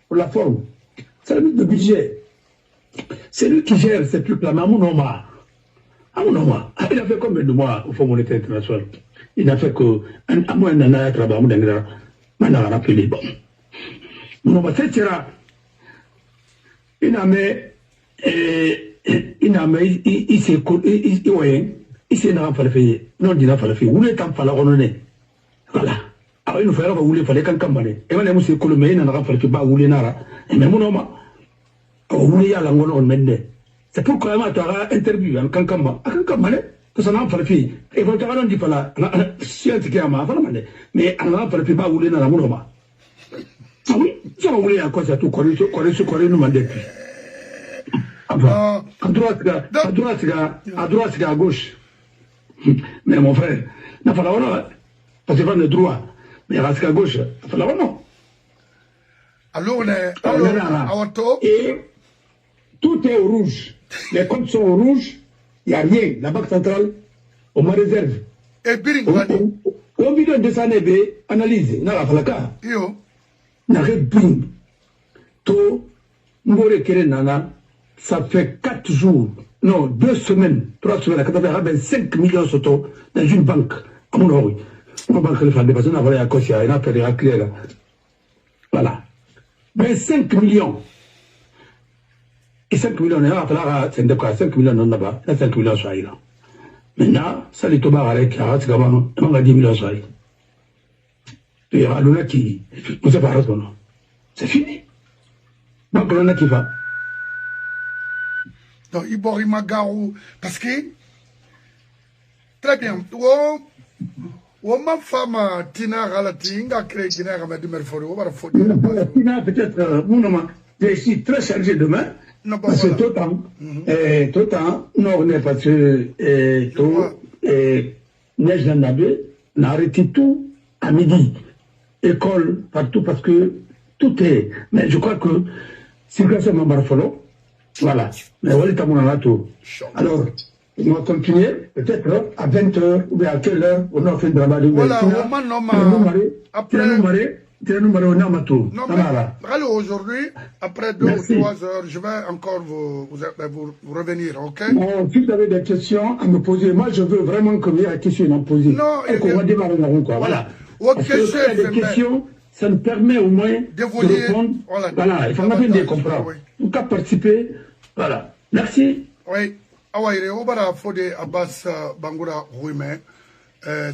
pour la forme. C'est le ministre du budget. C'est lui qui gère ces trucs-là. Mais à mon nom, il a fait combien de mois au Fonds monétaire international? Il n'a fait que un mois d'un an à travailler. On a rappelé. Bon. Mon nom, c'est Tira. Il n'a il s'est n'a pas fait. Non, il n'a pas fait. Où est-ce qu'on fait? Voilà. Alors, il nous fallait rouler, il fallait qu'un cambalé. Et maintenant, c'est que le meilleur n'a pas fait pas rouler nara. Et même mon homme, rouler à l'angle, on mène. C'est pourquoi tu as interview un cancamba. Un cambalé, que ça n'a pas fait. Et quand tu as dit pas là, si tu as fait, mais on n'a pas fait pas rouler dans la mouloma. Ah oui, ça va rouler à quoi ça tout, quoi, nous mandé. À droite, c'est à gauche. Mais mon frère, n'a pas la parce que pas le droit. Mais reste à gauche, il faut non. Alors, et tout est au rouge. Les comptes sont au rouge, il n'y a rien. La banque centrale, on me réserve. Et Biring, au milieu de ça, analyse, n'a pas la cas. Yo. N'a rien Biring. Tout, Mbore Kerenana, ça fait 4 jours, non, 2 semaines, 3 semaines, quand on avait 5 millions surtout dans une banque, à mon orgueil. Une banque de parce qu'on a volé à Kosia, il a fait des clés là. Voilà. 25 millions. Et 5 millions, on a appelé c'est de quoi 5 millions non là-bas, 5 millions sur là. Maintenant, ça les tombes avec la c'est comment on a 10 millions sur là. Il y aura l'un qui nous a pas répondu. C'est fini. Donc l'un qui va. Donc, Ibori Magarou, parce que, très bien, ma femme, Tina Ralati, a créé Tina Ramadimel Foro, on va faire. Tina, peut-être, mon nom, je suis très chargé demain, parce que tout le temps, non, on est parce que, tout, neige dans la baie, on a arrêté tout à midi. École, partout, parce que tout est, mais je crois que, si vous avez un follow, voilà. Mais on est à mon alato. Alors, on va continuer, peut-être à 20h ou bien à quelle heure on a fait de la barre. Voilà, après. Non, mais aujourd'hui, après 2 ou 3 heures, je vais encore vous revenir, ok? Bon, si vous avez des questions à me poser, moi je veux vraiment que vous ayez des questions à me poser. Non, et qu'on va démarrer la roue, quoi. Voilà. Parce que s'il y a des questions, ça nous permet au moins de répondre. Voilà, il faut bien comprendre. En tout cas, participer. Voilà. Merci. Oui. Awaïre, Obara Fode Abbas Bangoura Rouime,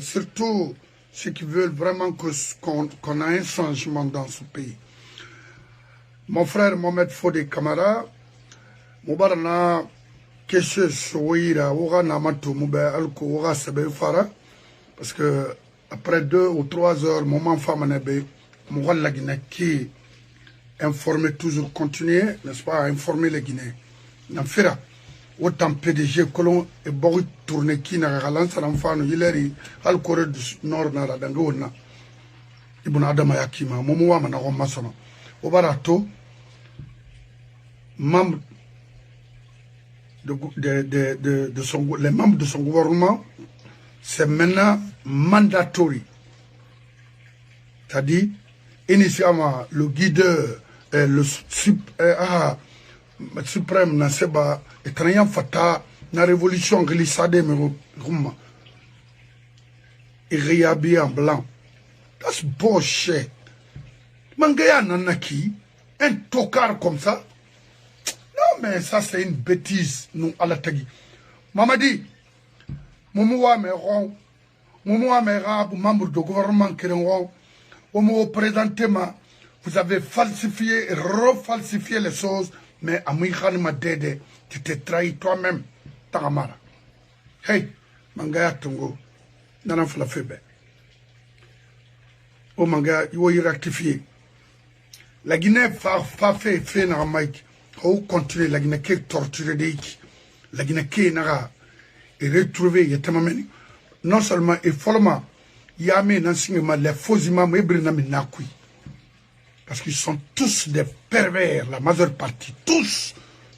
surtout ceux qui veulent vraiment qu'on a un changement dans ce pays. Mon frère Mohamed Fode Kamara, Moubarana, Keshe Souira, Oura Namato, Moube Alko, Oura Sebe Fara, parce que après 2 ou 3 heures, moment femme nebe, Moural la Guinée qui informer toujours continuer, n'est-ce pas, à informer les Guinéens. N'en fera. Autant PDG colon et beaucoup tourné qui n'a pas lancé l'enfant, il est à Corée du Nord, dans la Dangona. Ibn Adama Yakima, Momoa Manaro Masona. Au barato, membre les membres de son gouvernement, c'est maintenant mandatory. C'est-à-dire, initialement, le guideur, le suprême Naseba, et Tranyan Fata, la révolution glissade, il est habillé en blanc. That's bullshit. Mangaya Nanaki, un tocard comme ça. Non, mais ça, c'est une bêtise, nous, à la tagi. Mamadi, Momoua Meron, Momoua Merab, membre du gouvernement qui est Omo présentement, vous avez falsifié et refalsifié les choses, mais Amouikhan Madede, tu t'es trahi toi-même, Taramara. Hey, Mangaya Tongo, Nanan Flafebe. Oh Mangaya, il faut y rectifier. La Guinée fait dans Mike, ou continuer, la Guinée qui est torturée d'Eiki, la Guinée qui est nara, et retrouver, il y a tellement. Non seulement, et follement, il y a les faux imams, parce qu'ils sont tous des pervers, la majeure partie, tous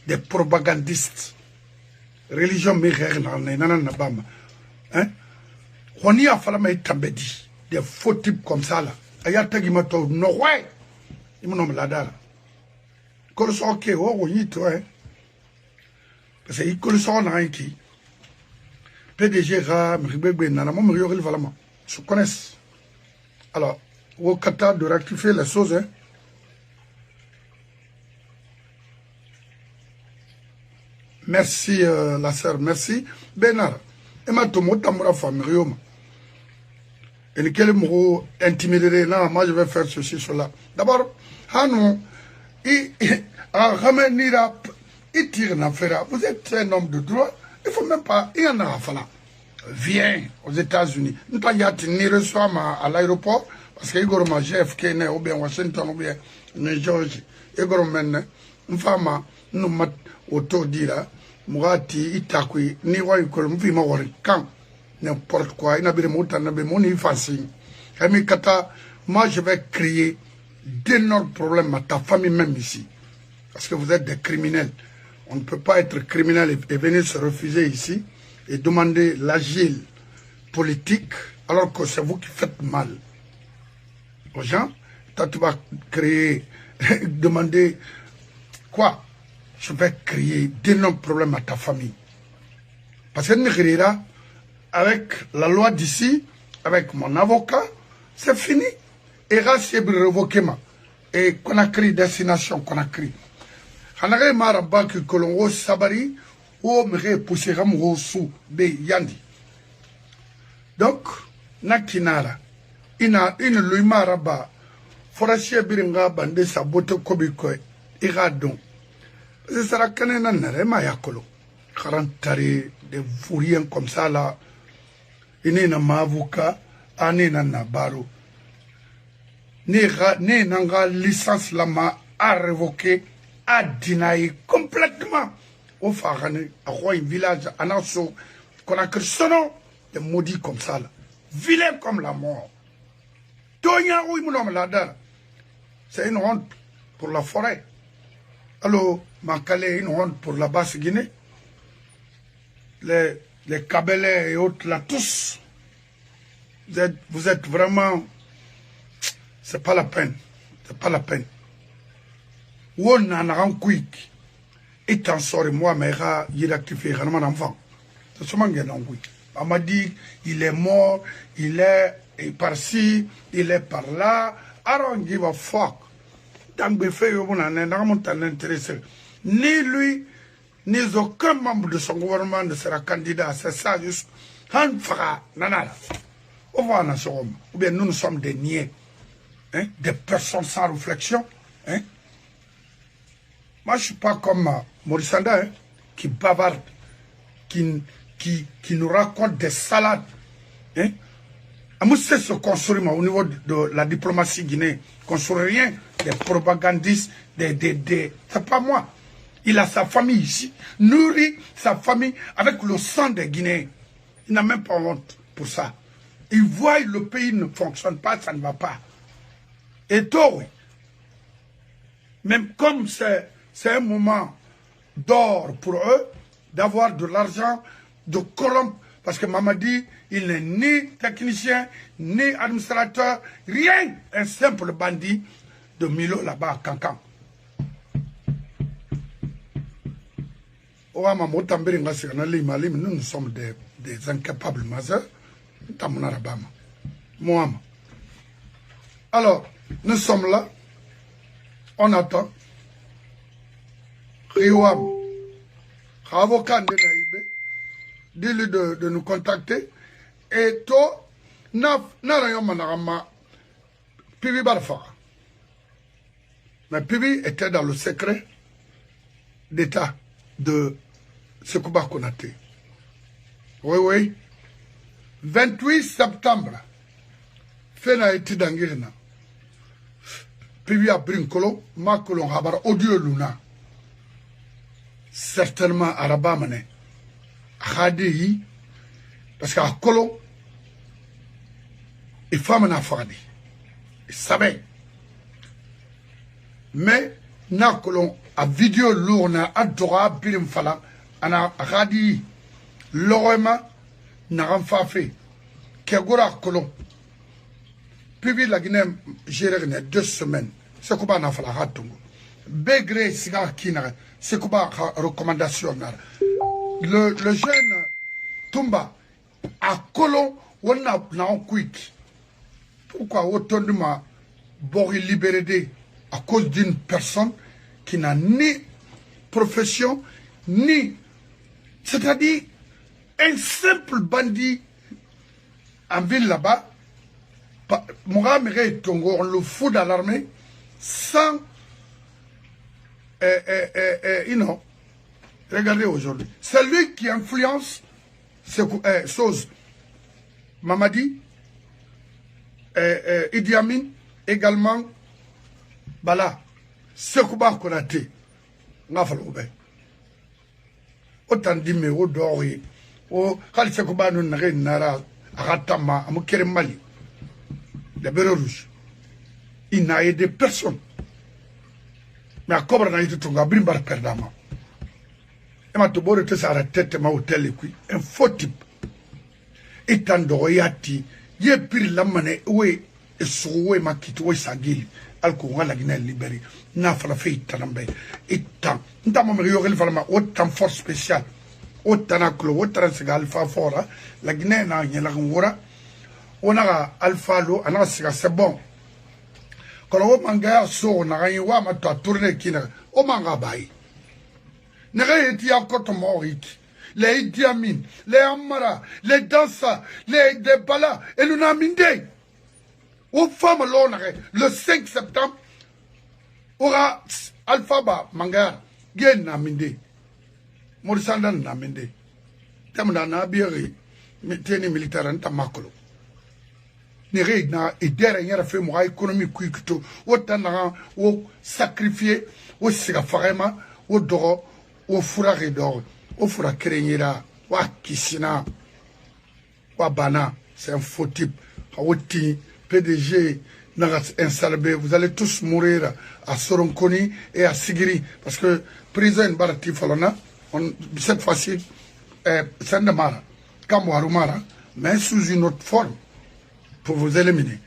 des propagandistes. Religion, hein? On y a fallu tambedi, des faux types comme ça là. Ayatagimato, no way! Ils me nomment là-dedans. Quand ils sont ok, oh, oui, toi, hein? Parce qu'ils sont en qui. PDG, je connais. Alors, au Qatar de rectifier les choses, hein. Merci, la sœur, merci. Bénard, et ma tomo tamura famille, Et quel mot intimider, non, moi je vais faire ceci, cela. D'abord, Hanou, il ramènera, il tire l'affaire. Vous êtes un homme de droit, il ne faut même pas, il y en a fallu. Viens aux États-Unis. Nous ni reçoit à l'aéroport, parce que Igor ma chef qui est ou bien Washington ou bien New Jersey. Igor mène, une femme, nous mat auto dira, Mourati, Itakui, ni wa ikol, m'fi ma wari, quand, n'importe quoi, il n'a pas mouton, n'a pas mon facile. Ami Kata, moi je vais créer d'énormes problèmes à ta famille même ici. Parce que vous êtes des criminels. On ne peut pas être criminel et venir se refuser ici et demander l'asile politique alors que c'est vous qui faites mal aux gens. Toi, tu vas créer, demander quoi? Je vais créer d'énormes problèmes à ta famille. Parce que Nigérira, avec la loi d'ici, avec mon avocat, c'est fini. Et c'est révoquement. Et Conakry, destination Conakry. Hanare maraba ki kolongo sabari o mere poussera mo sou be yandi. Donc nakinara ina lui maraba forasier biringa bande sabote kobiko ira don. Ce sera kanena nare ma yakolo. 40 taré de fourriens comme ça là. Ine na mavuka ane na nabaro. Ne nanga licence lama a révoqué, a dinaï complètement au Farane, à Roy village, à Nassau, qu'on a créé son nom, des maudits comme ça, là. Vilain comme la mort. Tonya ou Ladar. C'est une honte pour la forêt. Alors, Mankale, une honte pour la basse Guinée. Les Kabelais et autres là, tous. Vous êtes vraiment. C'est pas la peine. C'est pas la peine. Où on en a un quick. Et t'en sors, moi, mais il a rectifié, il a un enfant. C'est seulement qu'il y a un quick. On m'a dit, il est mort, il est par-ci, il est par-là. I don't give a fuck. Tant que fait, on a un intéressé. Ni lui, ni aucun membre de son gouvernement ne sera candidat. C'est ça, juste. Han fera, nanana. On voit en ce homme. Ou bien nous sommes des niais. Hein, des personnes sans réflexion. Hein. Moi, je ne suis pas comme Maurice Sanda, hein, qui bavarde, qui nous raconte des salades. Hein. Moi, c'est se construire au niveau de la diplomatie guinéenne. Construire rien, des propagandistes, c'est pas moi. Il a sa famille ici, nourrit sa famille avec le sang des Guinéens. Il n'a même pas honte pour ça. Il voit que le pays ne fonctionne pas, ça ne va pas. Et toi, oui. Même comme c'est un moment d'or pour eux, d'avoir de l'argent, de corrompre. Parce que Mamadi, il n'est ni technicien, ni administrateur, rien. Un simple bandit de Milo là-bas à Cancan. Nous sommes des incapables majeurs. Alors, nous sommes là, on attend. Riouam, avocat de Naïbe, dis-lui de nous contacter. Et toi, Pibi Barfa. Mais Pibi était dans le secret d'État de Sekouba Konaté. Oui, oui. 28 septembre, fait na été d'Angirna. Pibi a pris un colo, ma colon habar audio luna. Certainement arabamane. Khadi, parce qu'à colo, il faut m'en affader. Il savait. Mais, na colon, a vidéo lourna, adora, bilim fala, ana khadi, l'orema, n'a rien fait. Kegora colon. Puis la Guinée, j'ai 2 semaines. C'est quoi n'a fallu ratongo. Begré siga kina, c'est quoi recommandation. Le jeune Tumba à Colon, on a un quick. Pourquoi autant de ma bori libéré à cause d'une personne qui n'a ni profession, ni. C'est-à-dire un simple bandit en ville là-bas. Mohamed et Tongo, on le fout dans l'armée sans, regardez aujourd'hui. C'est lui qui influence ces choses. Mamadi, Idi Amin, également, Bala, Sekouba Konate, Ngafaloube. Autant dit, mais au Dori, au Khal Sekouba Nunare Nara, Aratama, Amokere Mali, les Bérets Rouges. Il n'a aidé personne. Mais à Cobra n'a été Tonga, Brimbar Perdama. Et ma tobore te sa tête, ma hôtel, un faux type. Et tant d'oyati, yé pire la mané, oué, et soué ma quitte, oué sagili, alco, la Guinée libérée, n'a pas fait tanambe, et tant, n'a pas me falma, autant force spéciale, autant à clos, autant c'est alpha fora, la Guinée n'a rien la gora, on a alpha lo, on c'est bon. Quand on manga so, on a rien, on a tourné qui n'a, on manga bail. N'a été encore ton morique. Les Idi Amin, les Amara, les Dansa, les Debala, et nous n'avons pas aux femmes, le 5 septembre, aura Alphaba, Manga, Gen Naminde, Mourisandan Naminde, Tamna Nabiri, Teni militaire en Tamakolo. Nere na et derrière fait moi économie kuikuto, autant au sacrifier, au sigafarema, au doro, au fourrage d'or. Au fura kerenyera wa kisina wa bana, c'est un faux type. Hawoti PDG n'a installé, vous allez tous mourir à Soronkoni et à Sigiri parce que prison barati falona cette fois-ci c'est Ndamara Kamwarumara mais sous une autre forme pour vous éliminer.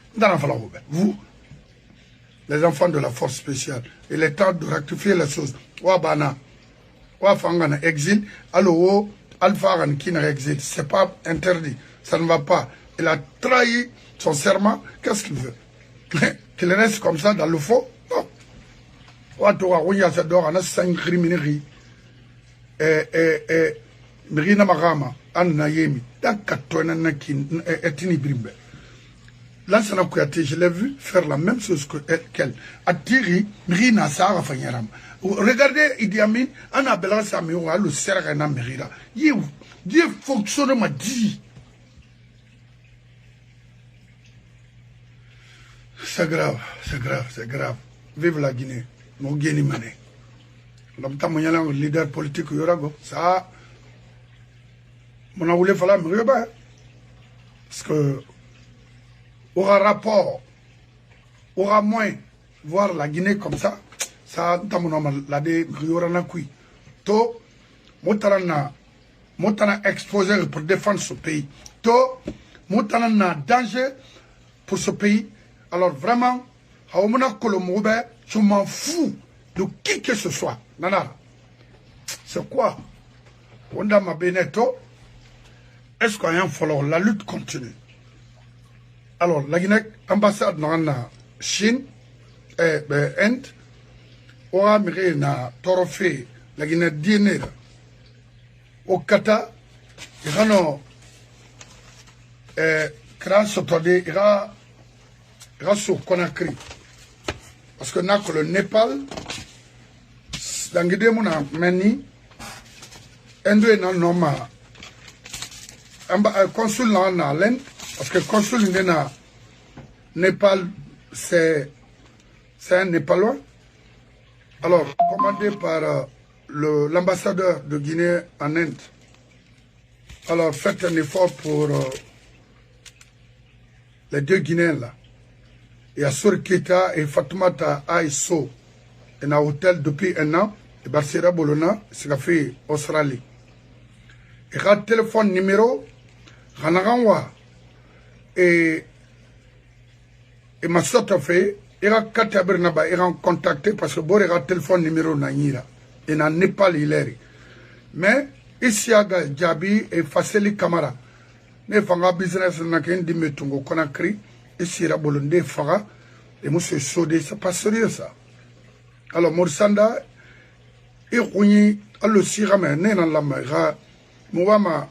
Vous, les enfants de la force spéciale, il est temps de rectifier les choses. Wa bana Wafangana exil, alors Alpha qui exil, c'est pas interdit, ça ne va pas. Il a trahi son serment, qu'est-ce qu'il veut? Qu'il reste comme ça dans le faux? Non. Watoa Ouya Zador, on a 5 criminels. Mirina Marama, Anna Yemi, dans 4 ans, Etini Brimbe. Lansana Kouyaté, je l'ai vu faire la même chose qu'elle. Atiri, Mirina Sara Fanyaram. Regardez Idi Amin, on a besoin de ça, mais on a le serre en Amérique. Il fonctionne, m'a dit. C'est grave, c'est grave, c'est grave. Vive la Guinée. Mon Guinée mané. L'homme il y a un leader politique, ça, on a voulu faire la Mérique. Parce que, aura rapport, aura moins voir la Guinée comme ça. Ça la de Riorana Kui. To, Motarana exposé pour défendre ce pays. To, Motarana danger pour ce pays. Alors vraiment, Haomona Kolomoube, je m'en fous de qui que ce soit. Nana, c'est quoi? Wanda Beneto, est-ce qu'on y a un follow? La lutte continue. Alors, la Guinée, ambassade dans la Chine, Inde, Ora mire na trophée la Guinée diener au Qatar irano grâce au todé ira sur Conakry parce que n'a que le Népal d'angide mona meni endo na noma consul na l'Inde parce que consul na Népal c'est un Népalois. Alors, commandé par l'ambassadeur de Guinée en Inde. Alors, faites un effort pour les 2 Guinéens là. Il y a Sour Keita et Fatoumata Aïsso. Il y a un hôtel depuis 1 an. Et Barsira Bolona, c'est fait Australie. Il y a un téléphone numéro. Ranagangwa. Et ma sotte fait. Il y a 4 abernaba, il y a contacté parce que il y a un téléphone numéro Nanyira. Et dans Népal, il est. Mais ici, il y a Djabi et Fasseli Kamara. Ne fanga business n'a qu'un dimetungo Conakry. Ici, il y a Bolondé Faga. Et monsieur Sodé, c'est pas sérieux ça. Alors, Morsanda, il y a le Sirame, Nénan Lama, Mouama,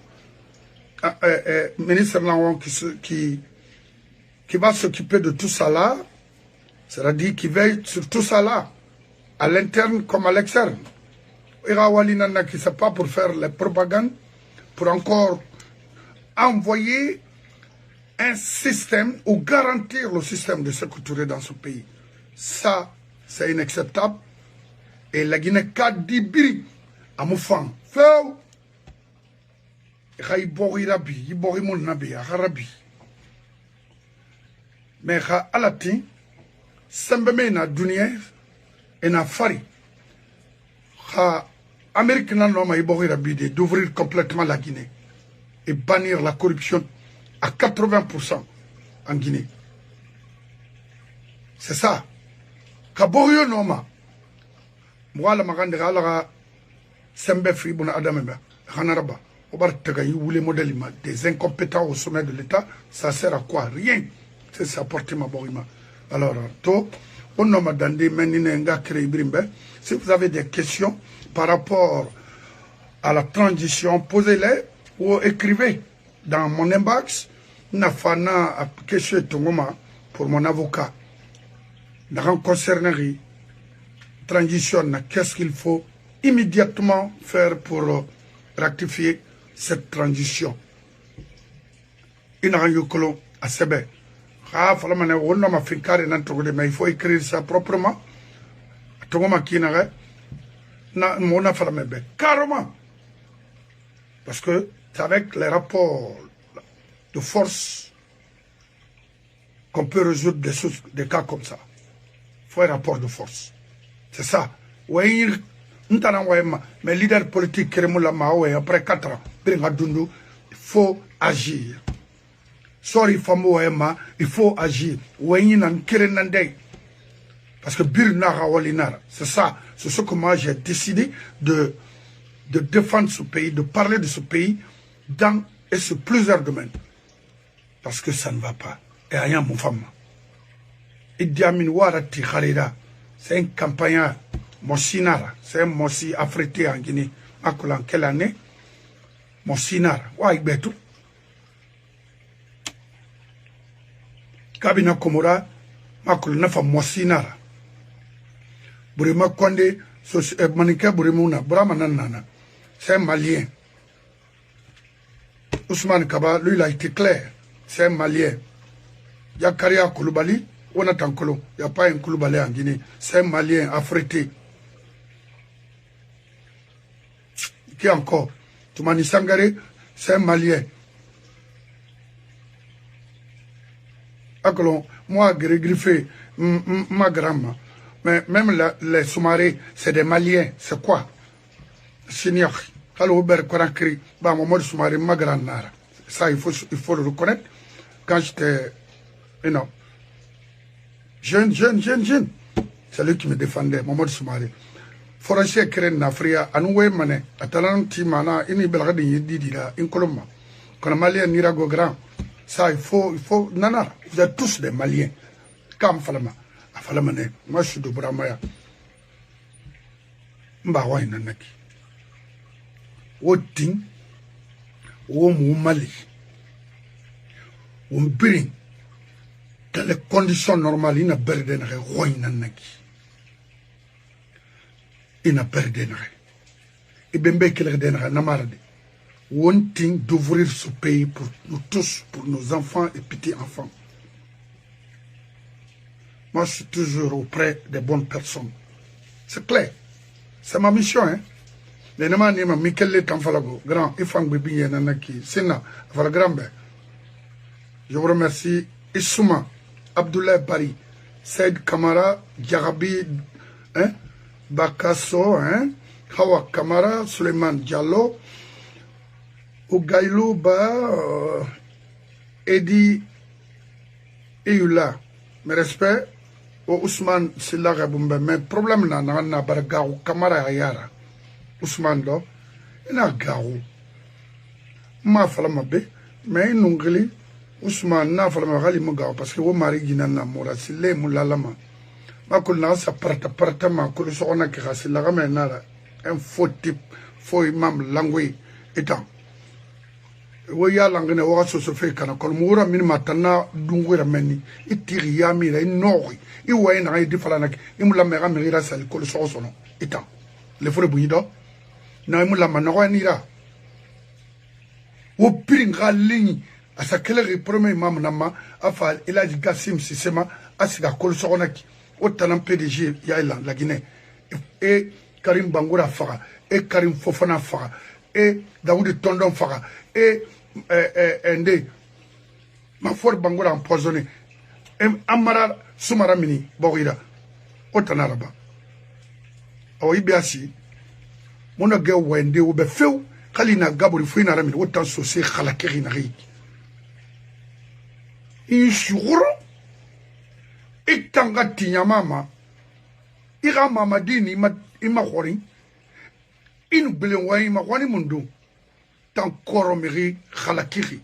ministre Langon qui qui va s'occuper de tout ça là, c'est-à-dire qui veille sur tout ça là, à l'interne comme à l'externe. Irawali Nana qui c'est pas pour faire les propagandes, pour encore envoyer un système ou garantir le système de sécurité dans ce pays. Ça, c'est inacceptable. Et la Guinée Kadibiri, à Moufang, Feu, Raibori Rabi, Ibori Mounabi, Arabi. Mais à la tin, Sembeme na Dunia et na Fari. Amérique n'a pas d'ouvrir complètement la Guinée et bannir la corruption à 80% en Guinée. C'est ça. Kaborio Noma. Moi, la magandera, la Sembe Fribuna Adameba, Hanaraba, Obartagayi, ou les modèles des incompétents au sommet de l'État, ça sert à quoi? Rien. C'est ça, porter ma borima. Alors, to, on nomme Dande Meninenga Kreibrimbe. Si vous avez des questions par rapport à la transition, posez-les ou écrivez dans mon inbox. Nafana question Tongoma pour mon avocat. Dans concernerie, transition, qu'est-ce qu'il faut immédiatement faire pour rectifier cette transition? Il n'a rien que l'on a sebe. Mais il faut écrire ça proprement. Carrément. Parce que c'est avec les rapports de force qu'on peut résoudre des cas comme ça. Il faut un rapport de force. C'est ça. Mais leader politique, après 4 ans, il faut agir. Sorry, il faut agir. Parce que c'est ça. C'est ce que moi j'ai décidé de défendre ce pays, de parler de ce pays dans et sur plusieurs domaines. Parce que ça ne va pas. Et rien, mon femme. Idi Amin Warati Kharida, c'est un campagnard. Mossinara, c'est un Mossi affrété en Guinée. En quelle année? Mossinara. Ouais, betou. Kabina Komora, Makul Nafa Mossinara. Burima Konde, Manika Burimuna, Brahmanana. C'est un Malien. Ousmane Kaba, lui, il a été clair. C'est un Malien. Yakaria Kouloubali, on attend Kolo. Il n'y a pas un Kouloubali en Guinée. C'est un Malien affrété. Qui encore? Toumani Sangare, c'est un Malien. Akolon, moi, griffé, ma grand-mère. Mais même les sous-marins, c'est des Maliens. C'est quoi? Seigneur, alors Ober Korakri, bah, mon sous-marin, ma grand-mère. Ça, il faut le reconnaître. Quand j'étais, non, jeune. C'est lui qui me défendait, mon sous-marin. Forestier Keren Nafria, Anoué Mané, Atalanti Mana, Ini Belgadi Yidira, Incoloma. Quand les Maliens n'irago grand, ça, il faut, nana, vous êtes tous des Maliens. Kam Falama, Afalamane, moi je suis de Bramaya. Mbawa Nanaki. Woting, Wom Mali, Wombiring, dans les conditions normales, il n'a pas de roi Nanaki. Il n'a pas de roi. Et Bembe Kelredena Namarade. Wanting d'ouvrir ce pays pour nous tous, pour nos enfants et petits-enfants. Moi, je suis toujours auprès des bonnes personnes. C'est clair. C'est ma mission, hein. Les noms de Michele Tamfalago, grand, Ifang Bibi Nanaki, Sena, Valgrambe. Je vous remercie. Issouma, Abdoulaye Bari, Saïd Kamara, Diarabi, hein, Bakasso, hein, Hawa Kamara, Suleiman Diallo, Ougailou Ba, Edi Eula, mes respects, Ousmane Silla Rabumbe, mais problème na Bargao, Kamara Ayara, Ousmane Do, ina Gao, ma falamabe, mais nungli, Ousmane na falamari Mugao, parce que vous mari Ginana Mora, Sile Moulalama, ma connasse parta ma connaissance qui reste la ramène, un faux type, faux imam langue étant. wo ya langene wo so so fe kana kol mura min matana dungura menni itiri ya mira inori I way na di fala nak imula mera mera sal kol so so no itam le fure buido na imula manwa ni ra wo piringa lini asa kele premier imam nama afa Elhadji Gassim Sissema asiga kol so nak o tanam PDG ya ilan la Guinée et Karim Bangoura faga et Karim Fofana faga et Daoudi Tondon faga et Ndé Mahfoud Bangoura empoisonné et Amara Soumara Mini Borira Otanaraba awo ibiasi mona ge wende wo be few khalina gabori fina ramini wotan so se khalakeri na ri inshuru itanga tinyamama ira mama dini ima khori inu belen wa ima khoni mundu tan koro miri khalakiri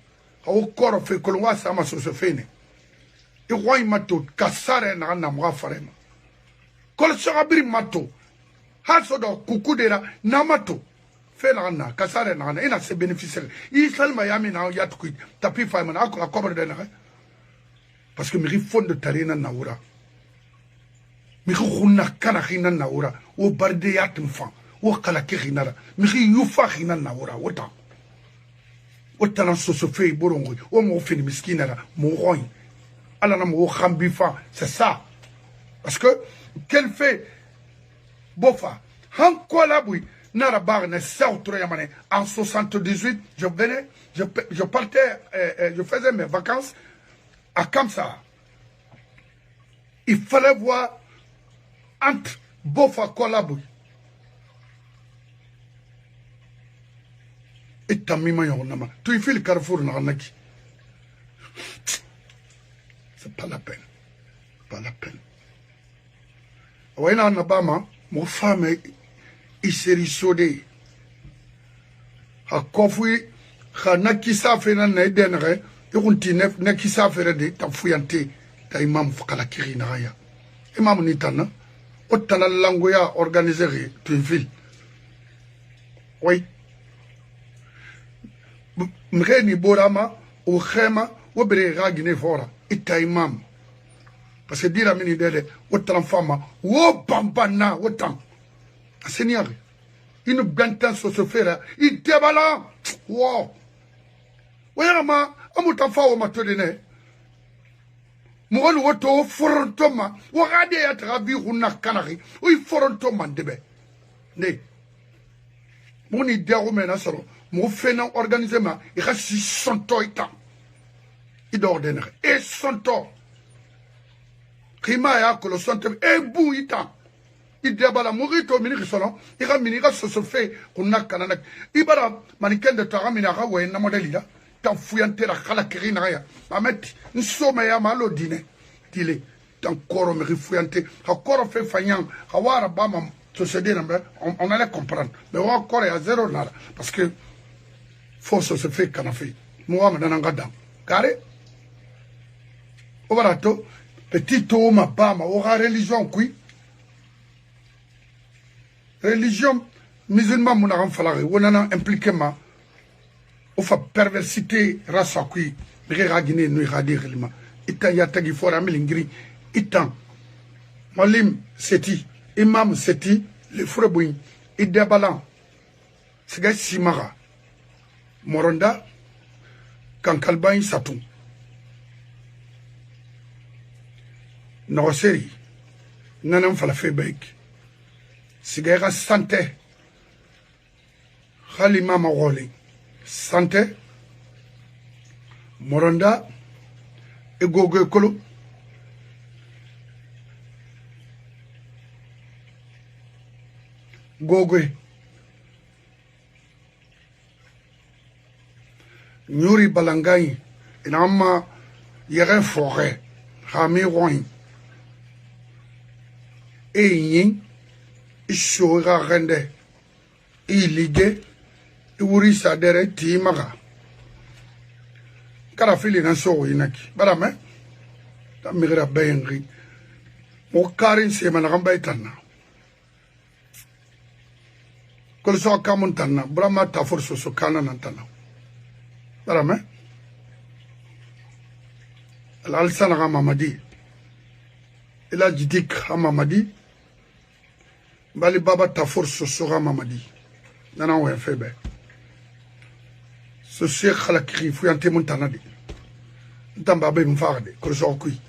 awo koro fe kolwa sama so se fene I roi mato kasare na na mwa farema kol sagabiri mato haso do kukudera na mato fe na kasare na ina se bénéficiaire I salma yami na yatku tapi fa mana akula kobre de na parce que mi fond de tarina na wura mi khuna kana khina na wura o barde yatum fa o kala khina mi yufa khina na wura wota wota na so fe borongo o mo fe miskinara mo roy c'est ça. Parce que, quel fait, Bofa, en 78, je partais, je faisais mes vacances à Kamsa. Il fallait voir entre Bofa Kolaboui et Tamima Yornama. Tu fais le carrefour Naranaki. C'est pas la peine. Pas la peine. Ouena Nabama, mon femme, il s'est risodé. Ha kofi, ha nakisa fena na idenre, yunti nakisa ferede, ta fuyante, ta imam fukala kiri na raya. Imam nitana, otana langoya organisé, tu ville. Oui. Mreni borama, ou khema, ou bere ragine fora. Ita imam parce que dire amini dede wotan fama wo bambana wotan seigneur une bentan so se faire il débala wo wayama amutan fawo matode ne mo wonu woto forontoma wo gade ya travi hunna kanari o forontoma debe ne mo ni dero mena soro mo fena organiser ma i khasi sonto ita il ordonnerait. Et son temps. Kima ya kolo son temps. Et bou ita. Il débala mourir au ministre solon. Il raminira ce se fait qu'on a cananak. Il bara maniken de taraminara ou un modèle. Tant fouillante la kalakirinaya. Amet, nous sommes à malo dîner. Dile. Tant koro me fouillante. Ha koro fait fagnant. Hawara bama. Se se dire, on allait comprendre. Mais on encore à zéro nara. Parce que force se fait canafé. Moi, madame Gadam. Carré. Obarato, petit Toma Bama, aura religion, oui. Religion musulmane, mon aram falare, on en a impliqué ma. On fait perversité, race, oui. Régagine, nous radir, lima. Itan yatagi fora milingri, itan. Malim, seti, imam seti, le frobouin, idebalan. C'est Simara. Moronda, Kankalbain Satou. Noroseri, nanam falafe baik. Sigara santé. Khalima Maroli. Santé. Moronda. Egogo Kolo. Gogwe. Nyuri Balangai. Inama Yere Forêt. Rami Roin. Et yin, il sera rende, il ligue, il wuri sadere timaga. Karafili na so inaki. Barame, ta migra bayengi. Mo karin se managamba itana. Kol so kamuntana, brama ta forso so kana nantana. Voilà, mais. Al-Sana Mamadi. Il a dit que Mamadi. Bali Baba Tafour Sosora Mamadi. Nana ou un faible. Ce Cheikh Khalakri, Fouyanté Montanadi. Ntambabe Mfarde, Kolsokui.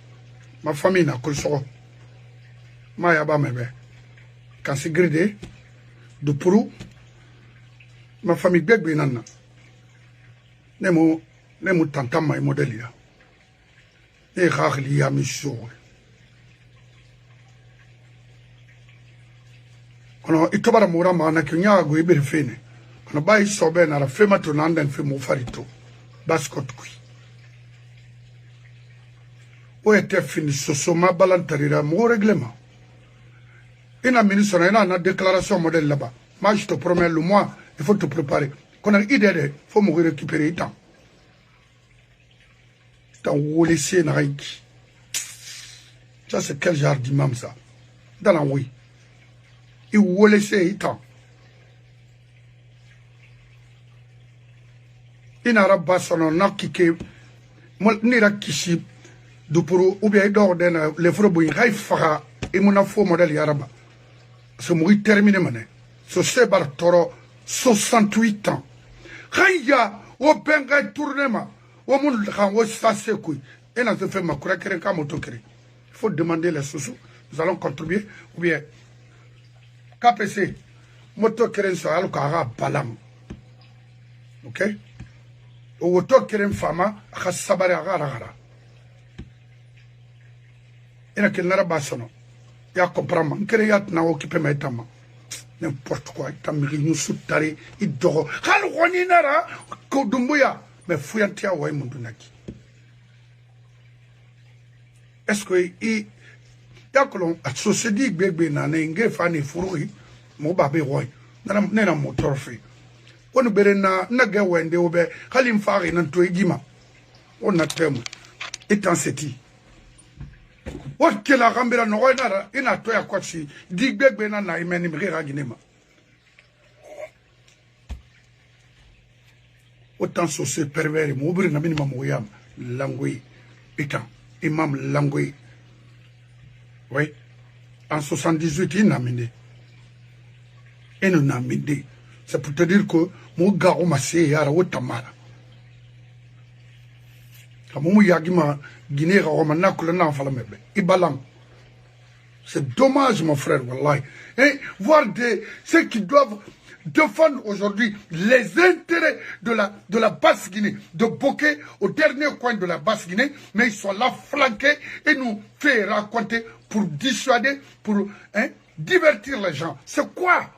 Ma famille n'a Kolsoro. Mayaba Mebe. Quand c'est grédé, de Pourou, ma famille Begbe Nana. Nemo Tantama et Modelia. Et Rarli a mis sur. Kono itobara murama na kinya go ibere fene kono bai sobe na ra fema to nanda en femo farito baskot kui o était fini soso ma balantarira mo règlement ina ministre ina na déclaration modèle là-bas moi je te promets le mois il faut te préparer kono idée faut me récupérer temps wolé na raiki ça c'est quel genre d'imam ça dans la oui il voulait laisser temps. Il n'a pas son nom qui n'ira kishi du pour ou bien d'ordre les frobouilles raifara et mon affaire modèle yaraba. Ce mourir terminé mané. Ce sébar toro 68 ans. Raya au benga tournement. Au monde rango ça c'est quoi. Et n'a fait ma coura keren kamotokere. Il faut demander les sous. Nous allons contribuer ou bien KPC, moto keren so alu kara balam. Ok? O woto keren fama, akasabari agara. Ina kenara basono. Ya comprama. Nkere yat na occupé ma etama. N'importe quoi. Itamiri nous soutari. Idoro. Kal wani nara. Kodumbuya. Mais fouyantia wa imundunaki. Est-ce que yakolon société gbegbe na nge fani furui mo babe roy nena motor fe wonu bere na ge wende obe khalim fari nan to igima on tem etant seti wat ke la gambira no na ina to ya kwachi di gbegbe na imeni mrira ginema autant société pervers mo bere na minimum moyam langwe etant imam langwe. Oui, en 78, il n'a amené. Il nous a amené. C'est pour te dire que mon gars, on m'a essayé, il a tamara. Comme il y a Guinée, Romana, Colonna, Falamebe, Ibalam. C'est dommage, mon frère, wallahi. Et voir ceux qui doivent défendre aujourd'hui les intérêts de la Basse-Guinée, de Bokeh au dernier coin de la Basse-Guinée, mais ils sont là flanqués et nous fait raconter pour dissuader, pour divertir les gens. C'est quoi?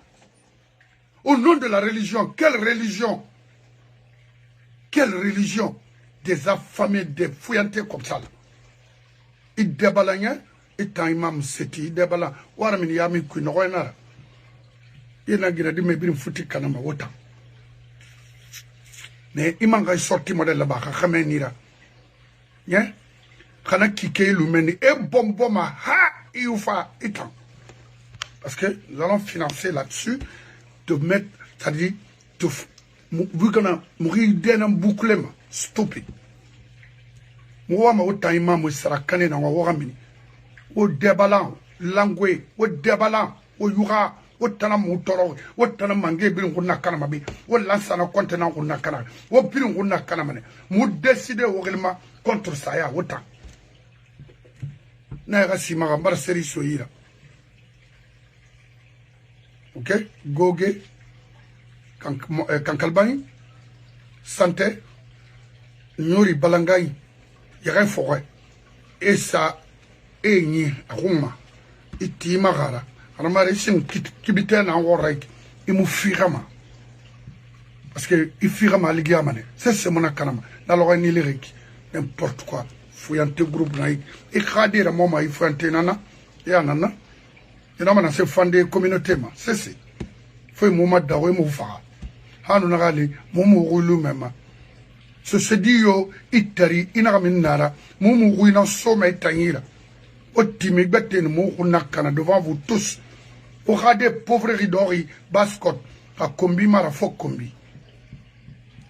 Au nom de la religion, quelle religion? Quelle religion? Des affamés, des fouillantés comme ça. Ils débalent, et tant imam seti, ils débalent. Ouaramini yami kuinoïnara. Il n'a pas dit mais bien foutu kanama wota. Mais il m'a sorti modèle là-bas, kamenira. Hein? Kana kike lumeni et bomboma ha iufa itan. Parce que nous allons financer là-dessus de mettre, c'est-à-dire, vu qu'on a mourir d'un bouclé, stupide. Moi, ma wota imam ou sarakane na waramini. Au débalan, langwe, au débalan, au yura. O tana mutoro o tana mange birin kunna kana mabi o lansana kontena kunna kana o birin kunna kana mane mu décider o gelma contre ça ya wota na ga sima ga bar seri soyira ok goge kan kalbani santé nyori balangay ya forêt et ça et ni aruma itima gara Aramare sing kibiten en worek imu firama parce que il firama ligiamane c'est mon kanama na lo ni lyrique n'importe quoi fuyante groupe naï et khadira moma il fuyante nana ya nana ina mana se fande communauté ma c'est foi moma dawe mu fa hanu na gali mumu rulu mema ce se dit yo itari ina minara mumu ruina soma itanyira otimi betene mo kunakana devant vous tous. Au ras des pauvres ridori, bascot, à combi marafok combi.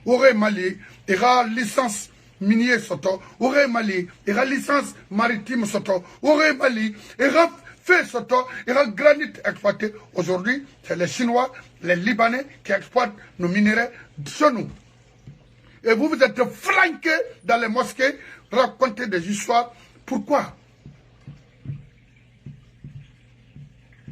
Aurait malé, il y a licence minier soto, aurait Mali, il y a licence maritime soto, aurait Mali, il y a fait soto, il y a granit exploité. Aujourd'hui, c'est les Chinois, les Libanais qui exploitent nos minerais chez nous. Et vous, vous êtes flanqués dans les mosquées, raconter des histoires. Pourquoi?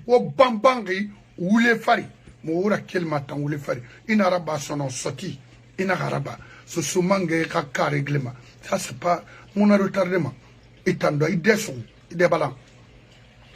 Au bambangi, ou les fari, moura quel matin ou les fari, inaraba son sorti, inaraba, ce soumangue kaka règlement. Ça, c'est pas mon retardement. Itando, il descend, il débalance.